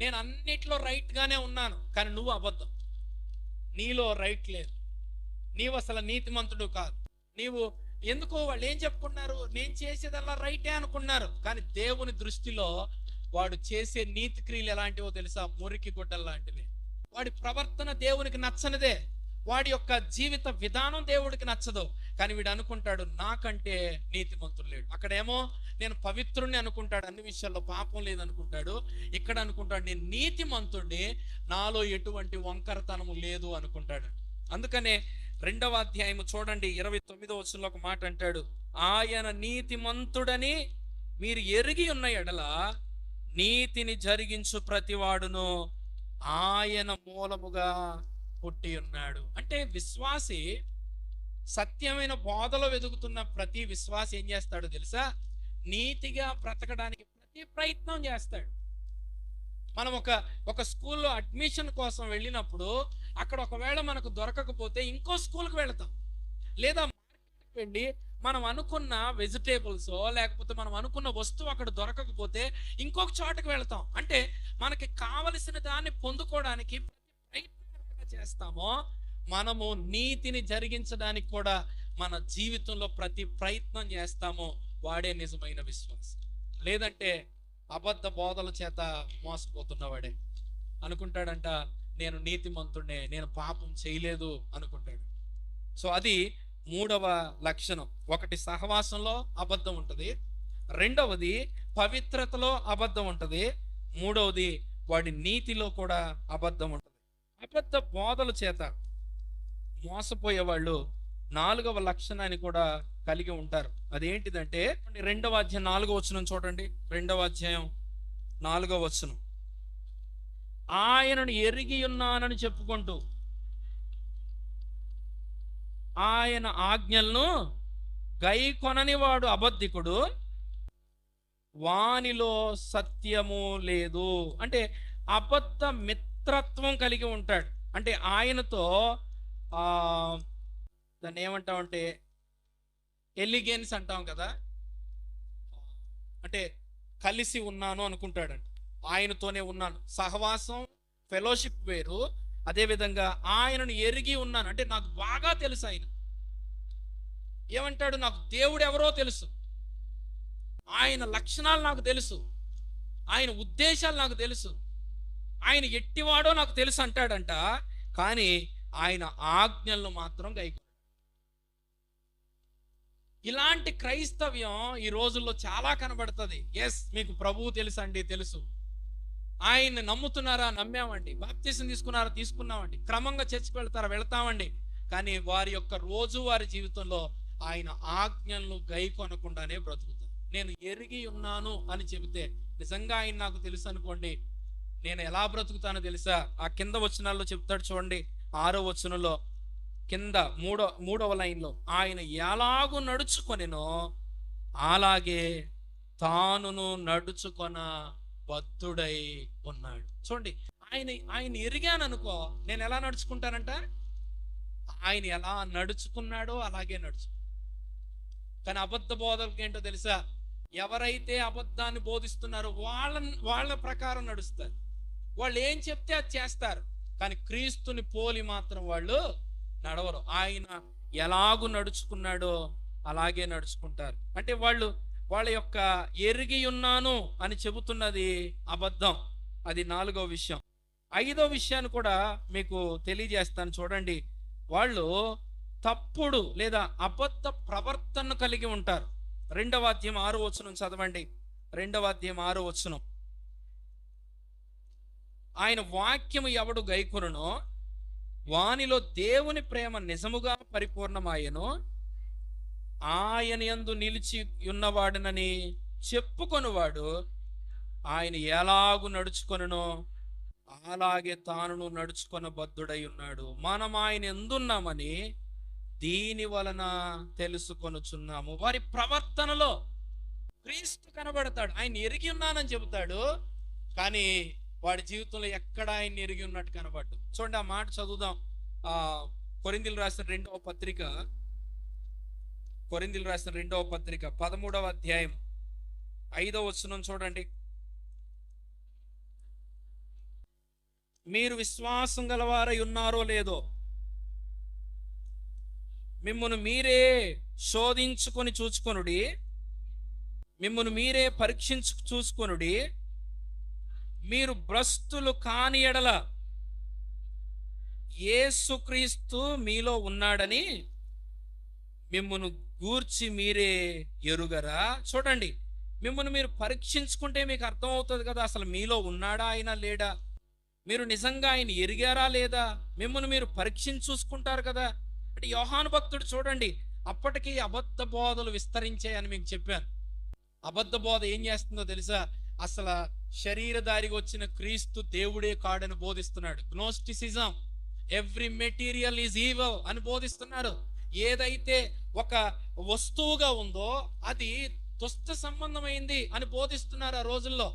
నేను అన్నిట్లో రైట్ గానే ఉన్నాను, కానీ నువ్వు అబద్ధం, నీలో రైట్ లేదు, నీవు అసలు నీతిమంతుడు కాదు. నీవు ఎందుకో వాళ్ళు ఏం చెప్పుకున్నారు? నేను చేసేదల్లా రైటే అనుకున్నారు. కానీ దేవుని దృష్టిలో వాడు చేసే నీతి క్రియలు ఎలాంటివో తెలుసా? మురికి గుడ్డలు లాంటివి. వాడి ప్రవర్తన దేవునికి నచ్చనిదే, వాడి యొక్క జీవిత విధానం దేవుడికి నచ్చదు. కానీ వీడు అనుకుంటాడు నాకంటే నీతిమంతుడు లేడు. అక్కడేమో నేను పవిత్రుణ్ణి అనుకుంటాడు, అన్ని విషయాల్లో పాపం లేదనుకుంటాడు. ఇక్కడ అనుకుంటాడు నేను నీతిమంతుడిని, నాలో ఎటువంటి వంకరతనము లేదు అనుకుంటాడు. అందుకనే 2వ అధ్యాయము చూడండి, 29వ వచనంలో ఒక మాట అంటాడు, ఆయన నీతిమంతుడని మీరు ఎరిగి ఉన్న ఎడల నీతిని జరిగించు ప్రతివాడును ఆయన మూలముగా పుట్టి ఉన్నాడు. అంటే విశ్వాసి, సత్యమైన బోధలో వెతుకుతున్న ప్రతి విశ్వాసి ఏం చేస్తాడో తెలుసా? నీతిగా బ్రతకడానికి ప్రతి ప్రయత్నం చేస్తాడు. మనం ఒక స్కూల్లో అడ్మిషన్ కోసం వెళ్ళినప్పుడు అక్కడ ఒకవేళ మనకు దొరకకపోతే ఇంకో స్కూల్కి వెళతాం, లేదా మార్కెట్కి వెళ్ళి మనం అనుకున్న వెజిటేబుల్స్ లేకపోతే మనం అనుకున్న వస్తువు అక్కడ దొరకకపోతే ఇంకొక చోటకి వెళతాం. అంటే మనకి కావలసిన దాన్ని పొందుకోవడానికి ప్రయత్నం చేస్తామో మనము నీతిని జరిగించడానికి కూడా మన జీవితంలో ప్రతి ప్రయత్నం చేస్తామో వాడే నిజమైన విశ్వాసం. లేదంటే అబద్ధ బోధల చేత మోసపోతున్నవాడే అనుకుంటాడంట నేను నీతిమంతుడే, నేను పాపం చేయలేదు అనుకుంటాడు. సో అది 3వ లక్షణం. ఒకటి సహవాసంలో అబద్ధం ఉంటుంది, 2వది పవిత్రతలో అబద్ధం ఉంటుంది, 3వది వాడి నీతిలో కూడా అబద్ధం ఉంటుంది. అబద్ధ బోధల చేత మోసపోయే వాళ్ళు 4వ లక్షణాన్ని కూడా కలిగి ఉంటారు. అదేంటిదంటే 2వ అధ్యాయం 4వ వచనం చూడండి. 2వ అధ్యాయం 4వ వచనం, ఆయనను ఎరిగి ఉన్నానని చెప్పుకుంటూ ఆయన ఆజ్ఞలను గైకొనని వాడు అబద్ధికుడు, వానిలో సత్యము లేదు. అంటే అబద్ధ మిత్రత్వం కలిగి ఉంటాడు. అంటే ఆయనతో దాన్ని ఏమంటామంటే ఎలిగెన్స్ అంటాం కదా, అంటే కలిసి ఉన్నాను అనుకుంటాడంట, ఆయనతోనే ఉన్నాను. సహవాసం ఫెలోషిప్ వేరు. అదేవిధంగా ఆయనను ఎరిగి ఉన్నాను అంటే నాకు బాగా తెలుసు. ఆయన ఏమంటాడు? నాకు దేవుడు ఎవరో తెలుసు, ఆయన లక్షణాలు నాకు తెలుసు, ఆయన ఉద్దేశాలు నాకు తెలుసు, ఆయన ఎట్టివాడో నాకు తెలుసు అంటాడంట. కానీ ఆయన ఆజ్ఞలను మాత్రం గైకొనడు. ఇలాంటి క్రైస్తవ్యం ఈ రోజుల్లో చాలా కనబడుతుంది. ఎస్, మీకు ప్రభువు తెలుసు అండి, తెలుసు. ఆయన్ని నమ్ముతున్నారా? నమ్మామండి. బాప్తిసం తీసుకున్నారా? తీసుకున్నామండి. క్రమంగా చర్చికి వెళ్తారా? వెళ్తామండి. కానీ వారి యొక్క రోజువారి జీవితంలో ఆయన ఆజ్ఞలను గైకొనకుండానే బ్రతుకుతారు. నేను ఎరిగి ఉన్నాను అని చెబితే, నిజంగా ఆయన నాకు తెలుసు అనుకోండి, నేను ఎలా బ్రతుకుతానో తెలుసా? ఆ కింద వచనాల్లో చెప్తాడు చూడండి, 6వ వచనంలో కింద మూడవ లైన్లో, ఆయన ఎలాగూ నడుచుకొనెనో అలాగే తానును నడుచుకొన బద్ధుడై ఉన్నాడు. చూడండి, ఆయన ఎరిగాను అనుకో, నేను ఎలా నడుచుకుంటానంట? ఆయన ఎలా నడుచుకున్నాడో అలాగే నడుచు. కానీ అబద్ధ బోధకులకు ఏంటో తెలుసా? ఎవరైతే అబద్ధాన్ని బోధిస్తున్నారో వాళ్ళ ప్రకారం నడుస్తారు. వాళ్ళు ఏం చెప్తే అది చేస్తారు. కానీ క్రీస్తుని పోలి మాత్రం వాళ్ళు నడవరు. ఆయన ఎలాగూ నడుచుకున్నాడో అలాగే నడుచుకుంటారు. అంటే వాళ్ళ యొక్క ఎరిగి ఉన్నాను అని చెబుతున్నది అబద్ధం. అది 4వ విషయం. 5వ విషయాన్ని కూడా మీకు తెలియజేస్తాను చూడండి. వాళ్ళు తప్పుడు లేదా అబద్ధ ప్రవర్తన కలిగి ఉంటారు. 2వ అధ్యాయం 6వ వచనం చదవండి. 2వ అధ్యాయం 6వ వచనం, ఆయన వాక్యము ఎవడు గైకొనునో వానిలో దేవుని ప్రేమ నిజముగా పరిపూర్ణమాయెను, ఆయన యందు నిలిచి ఉన్నవాడునని చెప్పుకొనువాడు ఆయన ఎలాగు నడుచుకొనునో అలాగే తానును నడుచుకొన బద్ధుడై ఉన్నాడు. మనం ఆయన ఎందున్నామని దీని వలన తెలుసుకొనుచున్నాము. వారి ప్రవర్తనలో క్రీస్తు కనబడతాడు. ఆయన ఎరిగి ఉన్నానని చెబుతాడు, కానీ వాడి జీవితంలో ఎక్కడ ఆయన ఎరిగి ఉన్నట్టు కనబడ్డు. చూడండి, ఆ మాట చదువుదాం. కొరింథీయులకు రాసిన 2వ పత్రిక, కొరింథీయులకు రాసిన 2వ పత్రిక 13వ అధ్యాయం 5వ వచనం చూడండి. మీరు విశ్వాసం గలవారై ఉన్నారో లేదో మిమ్మును మీరే శోధించుకొని చూచుకొనుడి, మిమ్మును మీరే పరీక్షించు చూసుకొనుడి. మీరు భ్రష్టులు కాని ఎడల యేసుక్రీస్తు మీలో ఉన్నాడని మిమ్మును గూర్చి మీరే ఎరుగరా? చూడండి, మిమ్మును మీరు పరీక్షించుకుంటే మీకు అర్థమవుతుంది కదా, అసలు మీలో ఉన్నాడా ఆయన లేడా? మీరు నిజంగా ఆయన ఎరిగారా లేదా? మిమ్మును మీరు పరీక్షించి చూసుకుంటారు కదా. అంటే యోహాను భక్తుడు చూడండి, అప్పటికి అబద్ధ బోధలు విస్తరించాయని మీకు చెప్పాను. అబద్ధ బోధ ఏం చేస్తుందో తెలుసా? అసలు శరీరధారిగా వచ్చిన క్రీస్తు దేవుడే కాడని బోధిస్తున్నాడు. గ్నోస్టిసిజం, ఎవ్రీ మెటీరియల్ ఈజ్ ఈవిల్ అని బోధిస్తున్నారు. ఏదైతే ఒక వస్తువుగా ఉందో అది దుష్ట సంబంధమైంది అని బోధిస్తున్నారు ఆ రోజుల్లో.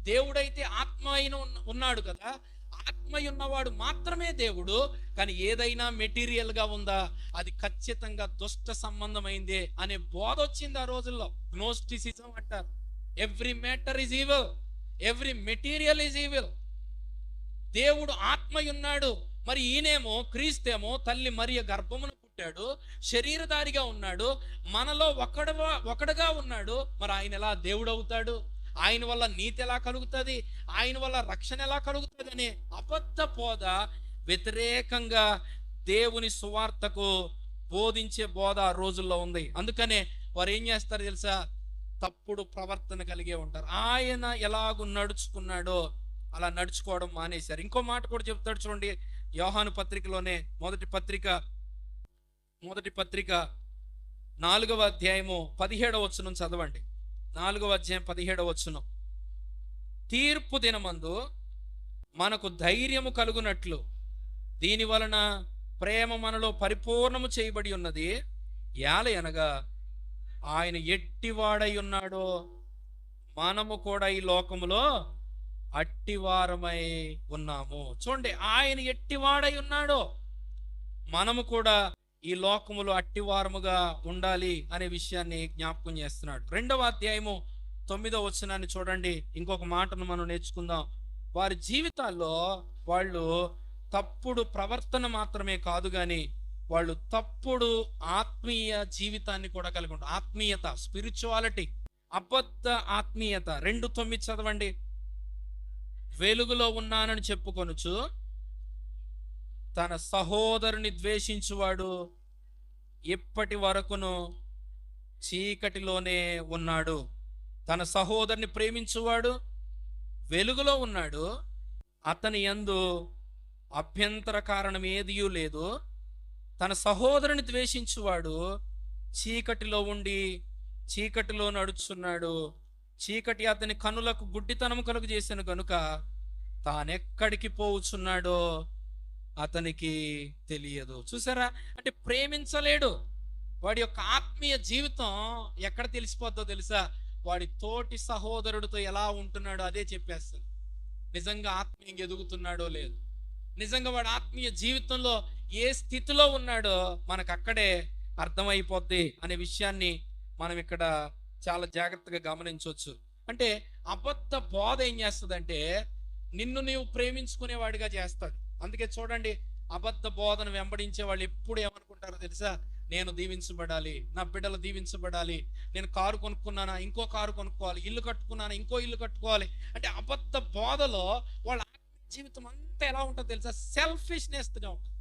దేవుడైతే ఆత్మ అయిన ఉన్నాడు కదా, ఆత్మ ఉన్నవాడు మాత్రమే దేవుడు. కానీ ఏదైనా మెటీరియల్ గా ఉందా అది ఖచ్చితంగా దుష్ట సంబంధమైంది అనే బోధ వచ్చింది ఆ రోజుల్లో. గ్నోస్టిసిజం అంటారు. Every matter is evil, every material is evil. దేవుడు ఆత్మ ఉన్నాడు, మరి ఈయనేమో క్రీస్తేమో తల్లి మరియ గర్భమున పుట్టాడు, శరీరధారిగా ఉన్నాడు, మనలో ఒకడుగా ఉన్నాడు. మరి ఆయన ఎలా దేవుడు అవుతాడు? ఆయన వల్ల నీతి ఎలా కలుగుతుంది? ఆయన వల్ల రక్షణ ఎలా కలుగుతుంది అనే అబద్ధ బోధ, వ్యతిరేకంగా దేవుని సువార్తకు బోధించే బోధ ఆ రోజుల్లో ఉంది. అందుకనే వారు ఏం చేస్తారు తెలుసా? తప్పుడు ప్రవర్తన కలిగే ఉంటారు. ఆయన ఎలాగూ నడుచుకున్నాడో అలా నడుచుకోవడం మానేశారు. ఇంకో మాట కూడా చెప్తాడు చూడండి, యోహాను పత్రికలోనే మొదటి పత్రిక 4వ అధ్యాయము 17వ వచనం చదవండి. 4వ అధ్యాయం 17వ వచనం, తీర్పు దినమందు మనకు ధైర్యము కలుగునట్లు దీని వలన ప్రేమ మనలో పరిపూర్ణము చేయబడి ఉన్నది. ఏలయనగా ఆయన ఎట్టివాడై ఉన్నాడో మనము కూడా ఈ లోకములో అట్టివారమై ఉన్నాము. చూడండి, ఆయన ఎట్టివాడై ఉన్నాడో మనము కూడా ఈ లోకములో అట్టివారముగా ఉండాలి అనే విషయాన్ని జ్ఞాపకం చేస్తున్నాడు. 2వ అధ్యాయము 9వ వచనాన్ని చూడండి. ఇంకొక మాటను మనం నేర్చుకుందాం. వారి జీవితాల్లో వాళ్ళు తప్పుడు ప్రవర్తన మాత్రమే కాదు కానీ వాళ్ళు తప్పుడు ఆత్మీయ జీవితాన్ని కూడా కలిగి ఉంటారు. ఆత్మీయత, స్పిరిచువాలిటీ, అబద్ధ ఆత్మీయత. 2:9 చదవండి. వెలుగులో ఉన్నానని చెప్పుకొనుచు తన సహోదరుని ద్వేషించువాడు ఇప్పటి వరకును చీకటిలోనే ఉన్నాడు. తన సహోదరుని ప్రేమించువాడు వెలుగులో ఉన్నాడు, అతని యందు అభ్యంతర కారణం ఏదియూ లేదు. తన సహోదరుని ద్వేషించువాడు చీకటిలో ఉండి చీకటిలో నడుచున్నాడు. చీకటి అతని కనులకు గుడ్డితనము కలుగు చేసిన గనుక తానెక్కడికి పోవుచున్నాడో అతనికి తెలియదు. చూసారా, అంటే ప్రేమించలేడు. వాడి యొక్క ఆత్మీయ జీవితం ఎక్కడ తెలిసిపోద్దో తెలుసా? వాడి తోటి సహోదరుడితో ఎలా ఉంటున్నాడో అదే చెప్పేస్తుంది. నిజంగా ఆత్మీయంగా ఎదుగుతున్నాడో లేదు, నిజంగా వాడి ఆత్మీయ జీవితంలో ఏ స్థితిలో ఉన్నాడో మనకు అక్కడే అర్థమైపోద్ది అనే విషయాన్ని మనం ఇక్కడ చాలా జాగ్రత్తగా గమనించవచ్చు. అంటే అబద్ధ బోధ ఏం చేస్తుందంటే నిన్ను నీవు ప్రేమించుకునేవాడిగా చేస్తాడు. అందుకే చూడండి, అబద్ధ బోధను వెంబడించే వాళ్ళు ఎప్పుడు ఏమనుకుంటారో తెలుసా? నేను దీవించబడాలి, నా బిడ్డలు దీవించబడాలి, నేను కారు కొనుక్కున్నానా ఇంకో కారు కొనుక్కోవాలి, ఇల్లు కట్టుకున్నానా ఇంకో ఇల్లు కట్టుకోవాలి. అంటే అబద్ధ బోధలో వాళ్ళ జీవితం అంతా ఎలా ఉంటుందో తెలుసా? సెల్ఫిష్నెస్గా ఉంటుంది.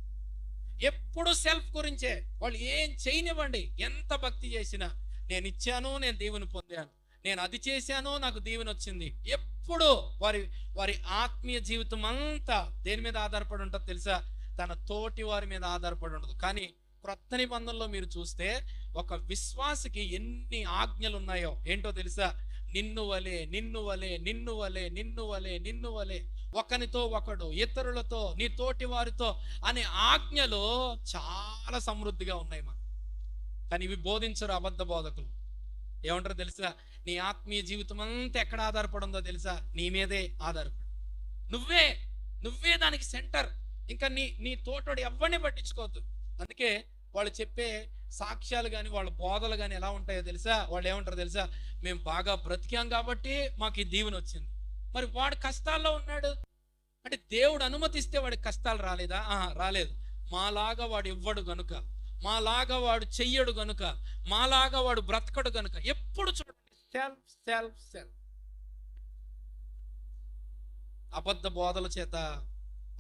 ఎప్పుడు సెల్ఫ్ గురించే. వాళ్ళు ఏం చేయనివ్వండి, ఎంత భక్తి చేసినా నేను ఇచ్చాను, నేను దీవెని పొందాను, నేను అది చేశాను, నాకు దీవెని వచ్చింది. ఎప్పుడు వారి వారి ఆత్మీయ జీవితం అంతా దేని మీద ఆధారపడి ఉంటుందో తెలుసా? తన తోటి వారి మీద ఆధారపడి ఉండదు. కానీ క్రొత్త నిబంధనలో మీరు చూస్తే ఒక విశ్వాసికి ఎన్ని ఆజ్ఞలు ఉన్నాయో ఏంటో తెలుసా? నిన్ను వలే, నిన్ను వలే, నిన్ను వలే, నిన్ను వలే, నిన్ను వలే, ఒకనితో ఒకడు, ఇతరులతో, నీ తోటి వారితో అనే ఆజ్ఞలు చాలా సమృద్ధిగా ఉన్నాయి మాకు. కానీ ఇవి బోధించరు అబద్ధ బోధకులు. ఏమంటారు తెలుసా? నీ ఆత్మీయ జీవితం అంతా ఎక్కడ ఆధారపడి ఉందో తెలుసా? నీ మీదే ఆధారపడి, నువ్వే దానికి సెంటర్. ఇంకా నీ తోటోడు ఎవరిని పట్టించుకోవద్దు. అందుకే వాళ్ళు చెప్పే సాక్ష్యాలు కానీ వాళ్ళ బోధలు కానీ ఎలా ఉంటాయో తెలుసా? వాళ్ళు ఏమంటారు తెలుసా? మేము బాగా బ్రతికాం కాబట్టి మాకు ఈ దీవెన వచ్చింది. మరి వాడు కష్టాల్లో ఉన్నాడు అంటే దేవుడు అనుమతిస్తే వాడికి కష్టాలు రాలేదా? రాలేదు. మాలాగా వాడు ఇవ్వడు గనుక, మాలాగా వాడు చెయ్యడు గనుక, మాలాగా వాడు బ్రతకడు గనుక. ఎప్పుడు చూడండి సెల్ఫ్ సెల్ఫ్ సెల్ఫ్. అబద్ధ బోధల చేత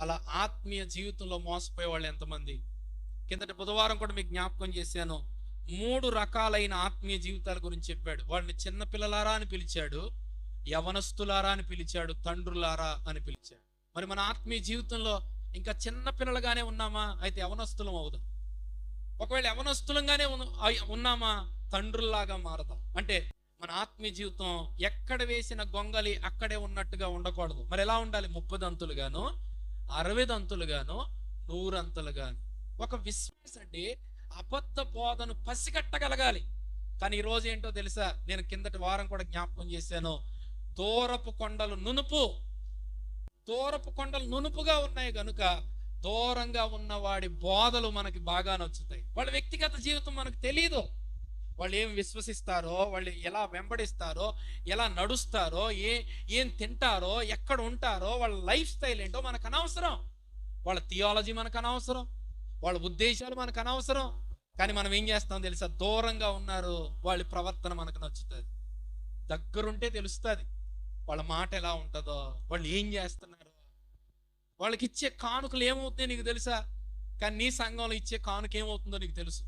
అలా ఆత్మీయ జీవితంలో మోసపోయే వాళ్ళు ఎంతమంది. కిందటి బుధవారం కూడా మీకు జ్ఞాపకం చేశాను. 3 రకాలైన ఆత్మీయ జీవితాల గురించి చెప్పాడు. వాళ్ళని చిన్నపిల్లలారా అని పిలిచాడు, యవనస్తులారా అని పిలిచాడు, తండ్రులారా అని పిలిచాడు. మరి మన ఆత్మీయ జీవితంలో ఇంకా చిన్న పిల్లలుగానే ఉన్నామా? అయితే యవనస్తులం అవుదాం. ఒకవేళ యవనస్తులంగానే ఉన్నామా? తండ్రుల్లాగా మారతాం. అంటే మన ఆత్మీయ జీవితం ఎక్కడ వేసిన గొంగలి అక్కడే ఉన్నట్టుగా ఉండకూడదు. మరి ఎలా ఉండాలి? 30 దంతులుగాను, 60 దంతులుగాను, 100 అంతులుగాను. ఒక విశ్వాసం అంటే అబద్ధ బోధను పసిగట్టగలగాలి. కానీ ఈ రోజు ఏంటో తెలుసా? నేను కిందటి వారం కూడా జ్ఞాపకం చేశాను. దూరపు కొండలు నునుపుగా ఉన్నాయి గనుక దూరంగా ఉన్నవాడి బోధలు మనకి బాగా నచ్చుతాయి. వాళ్ళ వ్యక్తిగత జీవితం మనకు తెలియదు. వాళ్ళు ఏం విశ్వసిస్తారో, వాళ్ళు ఎలా వెంబడిస్తారో, ఎలా నడుస్తారో, ఏం తింటారో, ఎక్కడ ఉంటారో, వాళ్ళ లైఫ్ స్టైల్ ఏంటో మనకు అనవసరం. వాళ్ళ థియాలజీ మనకు అనవసరం, వాళ్ళ ఉద్దేశాలు మనకు అనవసరం. కానీ మనం ఏం చేస్తాం తెలుసా? దూరంగా ఉన్నారు, వాళ్ళ ప్రవర్తన మనకు నచ్చుతుంది. దగ్గరుంటే తెలుస్తుంది వాళ్ళ మాట ఎలా ఉంటుందో, వాళ్ళు ఏం చేస్తున్నారు, వాళ్ళకి ఇచ్చే కానుకలు ఏమవుతుందో నీకు తెలుసా? కానీ నీ సంఘంలో ఇచ్చే కానుక ఏమవుతుందో నీకు తెలుసు.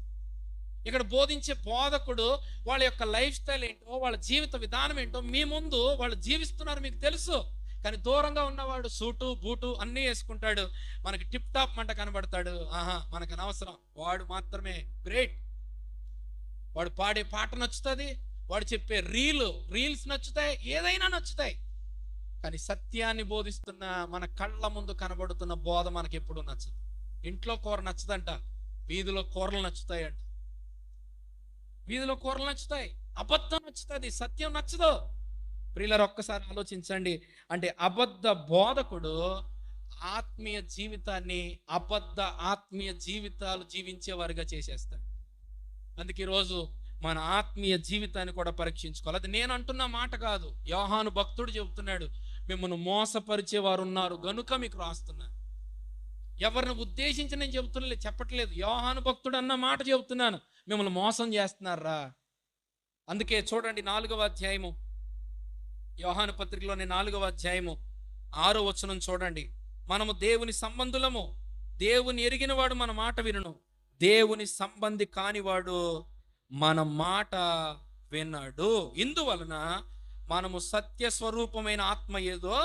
ఇక్కడ బోధించే బోధకుడు వాళ్ళ యొక్క లైఫ్ స్టైల్ ఏంటో, వాళ్ళ జీవిత విధానం ఏంటో మీ ముందు వాళ్ళు జీవిస్తున్నారు మీకు తెలుసు. కానీ దూరంగా ఉన్నవాడు సూటు బూటు అన్నీ వేసుకుంటాడు, మనకి టిప్ టాప్ మంట కనబడతాడు. మనకు అనవసరం. వాడు మాత్రమే గ్రేట్. వాడు పాడే పాట నచ్చుతుంది, వాడు చెప్పే రీల్స్ నచ్చుతాయి, ఏదైనా నచ్చుతాయి. కానీ సత్యాన్ని బోధిస్తున్న మన కళ్ళ ముందు కనబడుతున్న బోధ మనకి ఎప్పుడు నచ్చదు. ఇంట్లో కూర నచ్చదంట, వీధిలో కూరలు నచ్చుతాయంట. వీధిలో కూరలు నచ్చుతాయి, అబద్ధం నచ్చుతుంది, సత్యం నచ్చదు. ప్రియులారా, ఒక్కసారి ఆలోచించండి. అంటే అబద్ధ బోధకుడు ఆత్మీయ జీవితాన్ని అబద్ధ ఆత్మీయ జీవితాలు జీవించేవారుగా చేసేస్తాడు. అందుకే ఈరోజు మన ఆత్మీయ జీవితాన్ని కూడా పరీక్షించుకోవాలి. అది నేను అంటున్న మాట కాదు, యోహాను భక్తుడు చెబుతున్నాడు. మిమ్మల్ని మోసపరిచేవారు ఉన్నారు గనుక మీకు రాస్తున్నాను. ఎవరిని ఉద్దేశించి నేను చెప్పట్లేదు, యోహాను భక్తుడు అన్న మాట చెబుతున్నాను. మిమ్మల్ని మోసం చేస్తున్నారా? అందుకే చూడండి 4వ అధ్యాయము, యోహాను పత్రికలోని 4వ అధ్యాయము 6వ వచనం చూడండి. మనము దేవుని సంబంధులము, దేవుని ఎరిగినవాడు మన మాట వినును, దేవుని సంబంధి కానివాడు మన మాట విన్నాడు. ఇందువలన మనము సత్య స్వరూపమైన ఆత్మ ఏదో,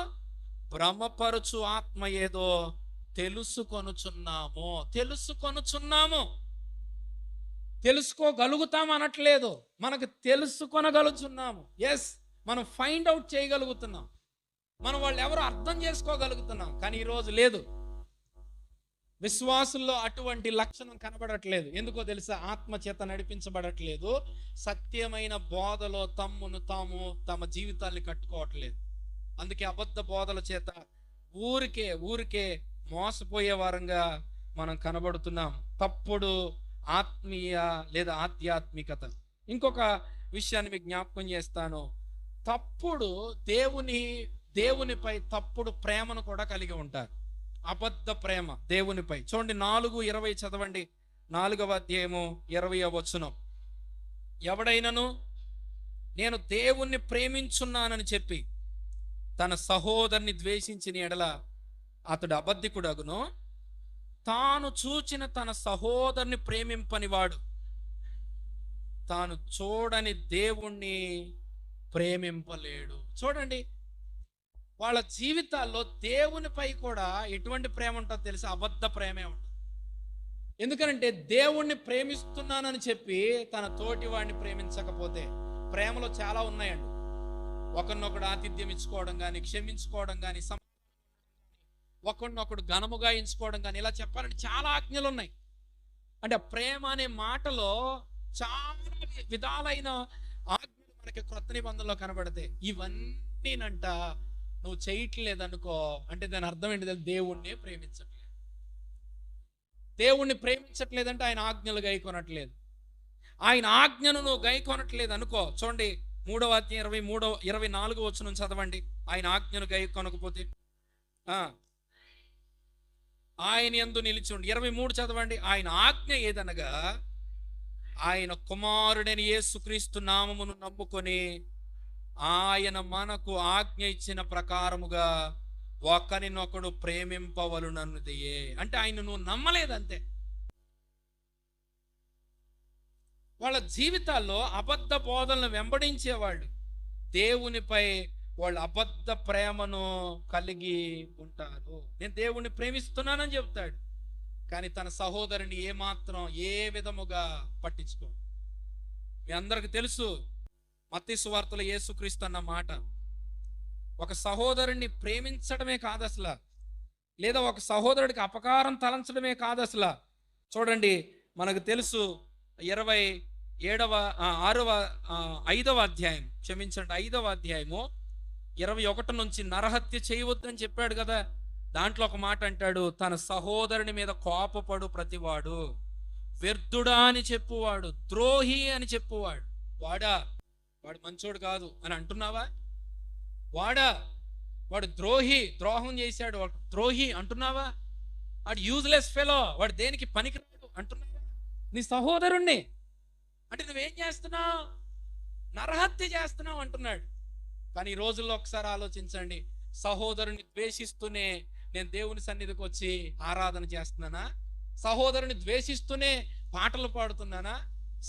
భ్రమపరచు ఆత్మ ఏదో తెలుసుకొనుచున్నాము. తెలుసుకోగలుగుతాం అనట్లేదు, మనకు తెలుసుకొనగలుగుతున్నాము. ఎస్, మనం ఫైండ్ అవుట్ చేయగలుగుతున్నాం, మనం వాళ్ళు ఎవరు అర్థం చేసుకోగలుగుతున్నాం. కానీ ఈరోజు లేదు, విశ్వాసుల్లో అటువంటి లక్షణం కనబడట్లేదు. ఎందుకో తెలుసా? ఆత్మ చేత నడిపించబడట్లేదు, సత్యమైన బోధలో తమ జీవితాన్ని కట్టుకోవట్లేదు. అందుకే అబద్ధ బోధల చేత ఊరికే మోసపోయే వారంగా మనం కనబడుతున్నాం. తప్పుడు ఆత్మీయ లేదా ఆధ్యాత్మికత. ఇంకొక విషయాన్ని మీకు జ్ఞాపకం చేస్తాను. తప్పుడు దేవునిపై తప్పుడు ప్రేమను కూడా కలిగి ఉంటారు. అబద్ధ ప్రేమ దేవునిపై. చూడండి 4:20 చదవండి. 4వ అధ్యాయము 20వ వచనం. ఎవడైనను నేను దేవుణ్ణి ప్రేమించున్నానని చెప్పి తన సహోదరుని ద్వేషించిన ఎడల అతడు అబద్ధికుడగును. తాను చూచిన తన సహోదరుని ప్రేమింపనివాడు తాను చూడని దేవుణ్ణి ప్రేమింపలేడు. చూడండి, వాళ్ళ జీవితాల్లో దేవునిపై కూడా ఎటువంటి ప్రేమ ఉంటుందో తెలుసా? అబద్ధ ప్రేమే ఉంటుంది. ఎందుకనంటే దేవుణ్ణి ప్రేమిస్తున్నానని చెప్పి తన తోటి వాడిని ప్రేమించకపోతే, ప్రేమలో చాలా ఉన్నాయండి. ఒకరినొకడు ఆతిథ్యం ఇచ్చుకోవడం కానీ, క్షమించుకోవడం కానీ, ఒకరినొకడు ఘనముగా ఎంచుకోవడం కానీ, ఇలా చెప్పాలంటే చాలా ఆజ్ఞలు ఉన్నాయి. అంటే ప్రేమ అనే మాటలో చాలా విధాలైన ఆజ్ఞలు మనకి క్రొత్త నిబంధనలో కనబడతాయి. ఇవన్నీనంట నువ్వు చేయట్లేదనుకో, అంటే దాని అర్థం ఏంటి? దేవుణ్ణి ప్రేమించట్లేదంటే ఆయన ఆజ్ఞలు గైకొనట్లేదు. ఆయన ఆజ్ఞను నువ్వు గైకొనట్లేదు అనుకో. చూడండి 3వ అధ్యాయం 24వ వచనం చదవండి. ఆయన ఆజ్ఞను గైకొనకపోతే ఆయన యందు నిలిచి ఉండి. 23 చదవండి. ఆయన ఆజ్ఞ ఏదనగా ఆయన కుమారుడైన యేసుక్రీస్తు నామమును నమ్ముకొని ఆయన మనకు ఆజ్ఞ ఇచ్చిన ప్రకారముగా ఒకరినొకడు ప్రేమింపవలనన్నదియే. అంటే ఆయన నువ్వు నమ్మలేదంతే. వాళ్ళ జీవితాల్లో అబద్ధ బోధనలు వెంబడించేవాళ్ళు దేవునిపై వాళ్ళు అబద్ధ ప్రేమను కలిగి ఉంటారు. నేను దేవుణ్ణి ప్రేమిస్తున్నానని చెప్తాడు, కానీ తన సహోదరుని ఏమాత్రం ఏ విధముగా పట్టించుకో. మీ అందరికి తెలుసు మత్తయి సువార్తలో యేసుక్రీస్తు అన్న మాట, ఒక సహోదరుణ్ణి ప్రేమించడమే కాదు అసలు, లేదా ఒక సహోదరుడికి అపకారం తలంచడమే కాదు అసలు. చూడండి, మనకు తెలుసు 5వ అధ్యాయం 5వ అధ్యాయము 21 నుంచి నరహత్య చేయవద్దని చెప్పాడు కదా. దాంట్లో ఒక మాట అంటాడు, తన సహోదరుని మీద కోపపడు ప్రతివాడు వ్యర్థుడా అని చెప్పువాడు, ద్రోహి అని చెప్పువాడు. వాడు మంచోడు కాదు అని అంటున్నావా? వాడు ద్రోహం చేశాడు, వాడు ద్రోహి అంటున్నావా? వాడు యూజ్లెస్ ఫెలో, వాడు దేనికి పనికిరాడు అంటున్నావా? నీ సహోదరుణ్ణి అంటే నువ్వేం చేస్తున్నావు? నరహత్య చేస్తున్నావు అంటున్నాడు. కానీ ఈ రోజుల్లో ఒకసారి ఆలోచించండి, సహోదరుని ద్వేషిస్తూనే నేను దేవుని సన్నిధికి వచ్చి ఆరాధన చేస్తున్నానా? సహోదరుని ద్వేషిస్తూనే పాటలు పాడుతున్నానా?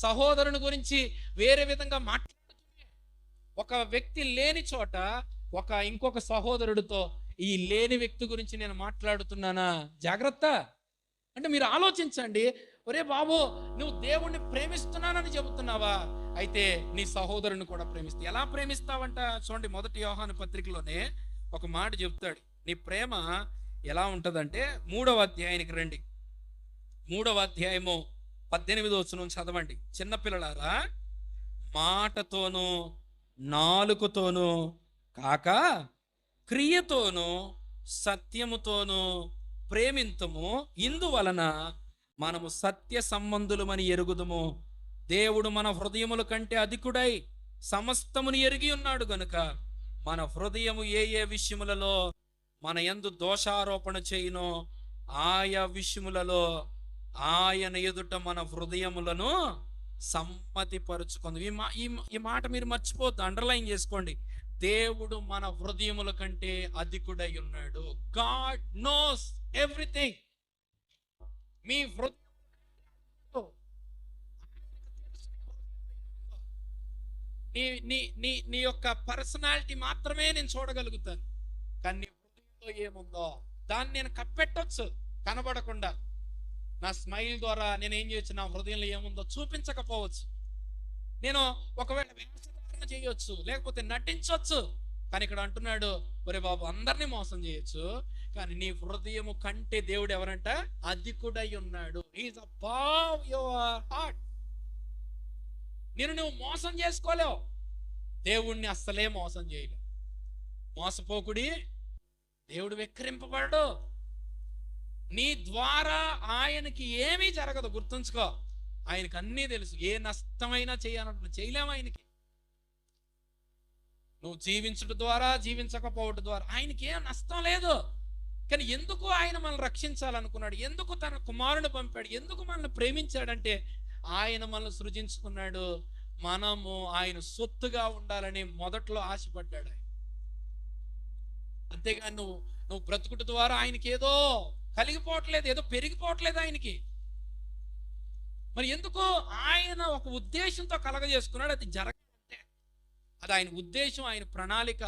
సహోదరుని గురించి వేరే విధంగా మాట్లాడుతూనే ఒక వ్యక్తి లేని చోట ఇంకొక సహోదరుడితో ఈ లేని వ్యక్తి గురించి నేను మాట్లాడుతున్నానా? జాగ్రత్త. అంటే మీరు ఆలోచించండి, ఒరే బాబు, నువ్వు దేవుణ్ణి ప్రేమిస్తున్నానని చెబుతున్నావా? అయితే నీ సహోదరుని కూడా ప్రేమిస్తా. ఎలా ప్రేమిస్తావంట? చూడండి, 1 యోహాను పత్రికలోనే ఒక మాట చెప్తాడు. నీ ప్రేమ ఎలా ఉంటదంటే 3వ అధ్యాయానికి రండి. 3వ అధ్యాయము 18వ వచనం చదవండి. చిన్నపిల్లలారా, మాటతోనూ నాలుకతోనూ కాక క్రియతోనూ సత్యముతోనూ ప్రేమింతుము, ఇందువలన మనము సత్య సంబంధులమని ఎరుగుదుము. దేవుడు మన హృదయముల కంటే అధికుడై సమస్తమును ఎరిగి ఉన్నాడు గనుక మన హృదయము ఏ విషయములలో మన యందు దోషారోపణ చేయునో ఆయా విషయములలో ఆయన ఎదుట మన హృదయములను సమ్మతిపరుచుకుంది. ఈ మాట మీరు మర్చిపోద్దు, అండర్లైన్ చేసుకోండి. దేవుడు మన హృదయముల కంటే అధికుడై ఉన్నాడు. God knows everything. మీ హృదయం నీ నీ నీ నీ యొక్క పర్సనాలిటీ మాత్రమే నేను చూడగలుగుతాను, కానీ నీ హృదయంలో ఏముందో దాన్ని నేను కప్పెట్టొచ్చు కనబడకుండా. నా స్మైల్ ద్వారా నేను ఏం చేయొచ్చు, నా హృదయంలో ఏముందో చూపించకపోవచ్చు. నేను ఒకవేళ వేషధారణ చేయొచ్చు, లేకపోతే నటించవచ్చు. కానీ ఇక్కడ అంటున్నాడు, ఒరే బాబు, అందరినీ మోసం చేయొచ్చు, కానీ నీ హృదయము కంటే దేవుడు ఎవరంట? అధికుడై ఉన్నాడు. Is above your heart. నేను నువ్వు మోసం చేసుకోలేవు, దేవుణ్ణి అస్సలే మోసం చేయలేవు. మోసపోకుడి, దేవుడు వెక్కిరింపబడడు. నీ ద్వారా ఆయనకి ఏమీ జరగదు, గుర్తుంచుకో. ఆయనకి అన్నీ తెలుసు. ఏ నష్టమైనా చేయాలంటున్నా చేయలేము ఆయనకి. నువ్వు జీవించడం ద్వారా, జీవించకపోవడం ద్వారా ఆయనకి ఏం నష్టం లేదు. కానీ ఎందుకు ఆయన మనల్ని రక్షించాలనుకున్నాడు, ఎందుకు తన కుమారుని పంపాడు, ఎందుకు మనల్ని ప్రేమించాడంటే ఆయన మనల్ని సృజించుకున్నాడు, మనము ఆయన సొత్తుగా ఉండాలని మొదట్లో ఆశపడ్డాడు ఆయన. అంతేగాని నువ్వు బ్రతుకుట ద్వారా ఆయనకి ఏదో కలిగిపోవట్లేదు, ఏదో పెరిగిపోవట్లేదు ఆయనకి. మరి ఎందుకు? ఆయన ఒక ఉద్దేశంతో కలగజేసుకున్నాడు, అది జరగాలంటే. అది ఆయన ఉద్దేశం, ఆయన ప్రణాళిక.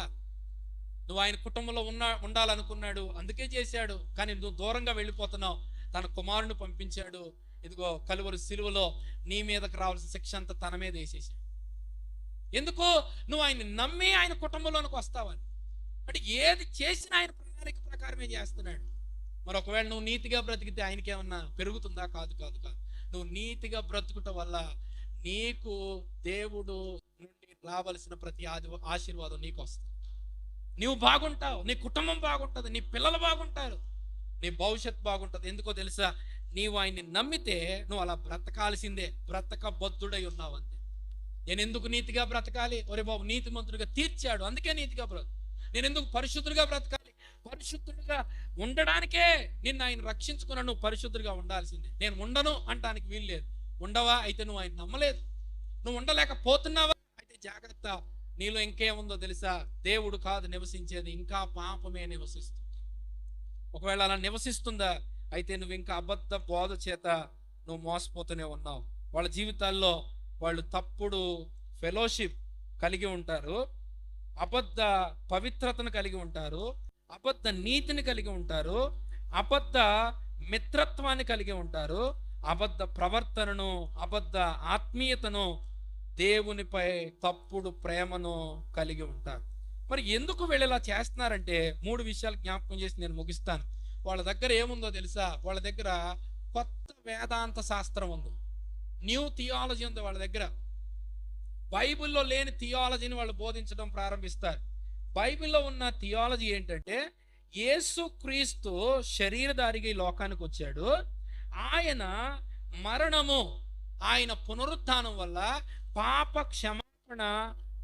నువ్వు ఆయన కుటుంబంలో ఉండాలనుకున్నాడు, అందుకే చేశాడు. కానీ నువ్వు దూరంగా వెళ్ళిపోతున్నావు, తన కుమారుని పంపించాడు. ఇదిగో కలువరి సిలువలో నీ మీదకి రావాల్సిన శిక్ష అంతా తన మీద వేసేసాడు. ఎందుకు? నువ్వు ఆయన నమ్మి ఆయన కుటుంబంలోనికి వస్తావని. అంటే ఏది చేసినా ఆయన ప్రణాళిక ప్రకారమే చేస్తున్నాడు. మరి ఒకవేళ నువ్వు నీతిగా బ్రతికితే ఆయనకి ఏమన్నా పెరుగుతుందా? కాదు కాదు కాదు. నువ్వు నీతిగా బ్రతుకుట వల్ల నీకు దేవుడు నుండి రావలసిన ప్రతి ఆశీర్వాదం నీకు వస్తుంది. నువ్వు బాగుంటావు, నీ కుటుంబం బాగుంటుంది, నీ పిల్లలు బాగుంటారు, నీ భవిష్యత్తు బాగుంటుంది. ఎందుకో తెలుసా? నీవు ఆయన్ని నమ్మితే నువ్వు అలా బ్రతకాల్సిందే, బ్రతకబద్ధుడై ఉన్నావు అంతే. నేను ఎందుకు నీతిగా బ్రతకాలి? ఒరే బాబు, నీతిమంతుడిగా తీర్చాడు, అందుకే నీతిగా బ్రతక. నేను ఎందుకు పరిశుద్ధుడిగా బ్రతకాలి? పరిశుద్ధుడిగా ఉండడానికే నిన్ను ఆయన రక్షించుకున్నాడు. నువ్వు పరిశుద్ధుడిగా ఉండాల్సిందే. నేను ఉండను అంటానికి వీలు లేదు. ఉండవా? అయితే నువ్వు ఆయన నమ్మలేదు. నువ్వు ఉండలేకపోతున్నావా? అయితే జాగ్రత్త, నీలో ఇంకేముందో తెలుసా? దేవుడు కాదు నివసించేది, ఇంకా పాపమే నివసిస్తుంది. ఒకవేళ అలా నివసిస్తుందా, అయితే నువ్వు ఇంకా అబద్ధ బోధ చేత నువ్వు మోసపోతూనే ఉన్నావు. వాళ్ళ జీవితాల్లో వాళ్ళు తప్పుడు ఫెలోషిప్ కలిగి ఉంటారు, అబద్ధ పవిత్రతను కలిగి ఉంటారు, అబద్ధ నీతిని కలిగి ఉంటారు, అబద్ధ మిత్రత్వాన్ని కలిగి ఉంటారు, అబద్ధ ప్రవర్తనను, అబద్ధ ఆత్మీయతను, దేవునిపై తప్పుడు ప్రేమను కలిగి ఉంటారు. మరి ఎందుకు వీళ్ళు ఇలా చేస్తున్నారంటే 3 విషయాలు జ్ఞాపకం చేసి నేను ముగిస్తాను. వాళ్ళ దగ్గర ఏముందో తెలుసా? వాళ్ళ దగ్గర కొత్త వేదాంత శాస్త్రం ఉంది, న్యూ థియాలజీ ఉంది వాళ్ళ దగ్గర. బైబిల్లో లేని థియాలజీని వాళ్ళు బోధించడం ప్రారంభిస్తారు. బైబిల్లో ఉన్న థియాలజీ ఏంటంటే, యేసుక్రీస్తు శరీరధారిగా ఈ లోకానికి వచ్చాడు, ఆయన మరణము, ఆయన పునరుత్థానం వల్ల పాప క్షమాపణ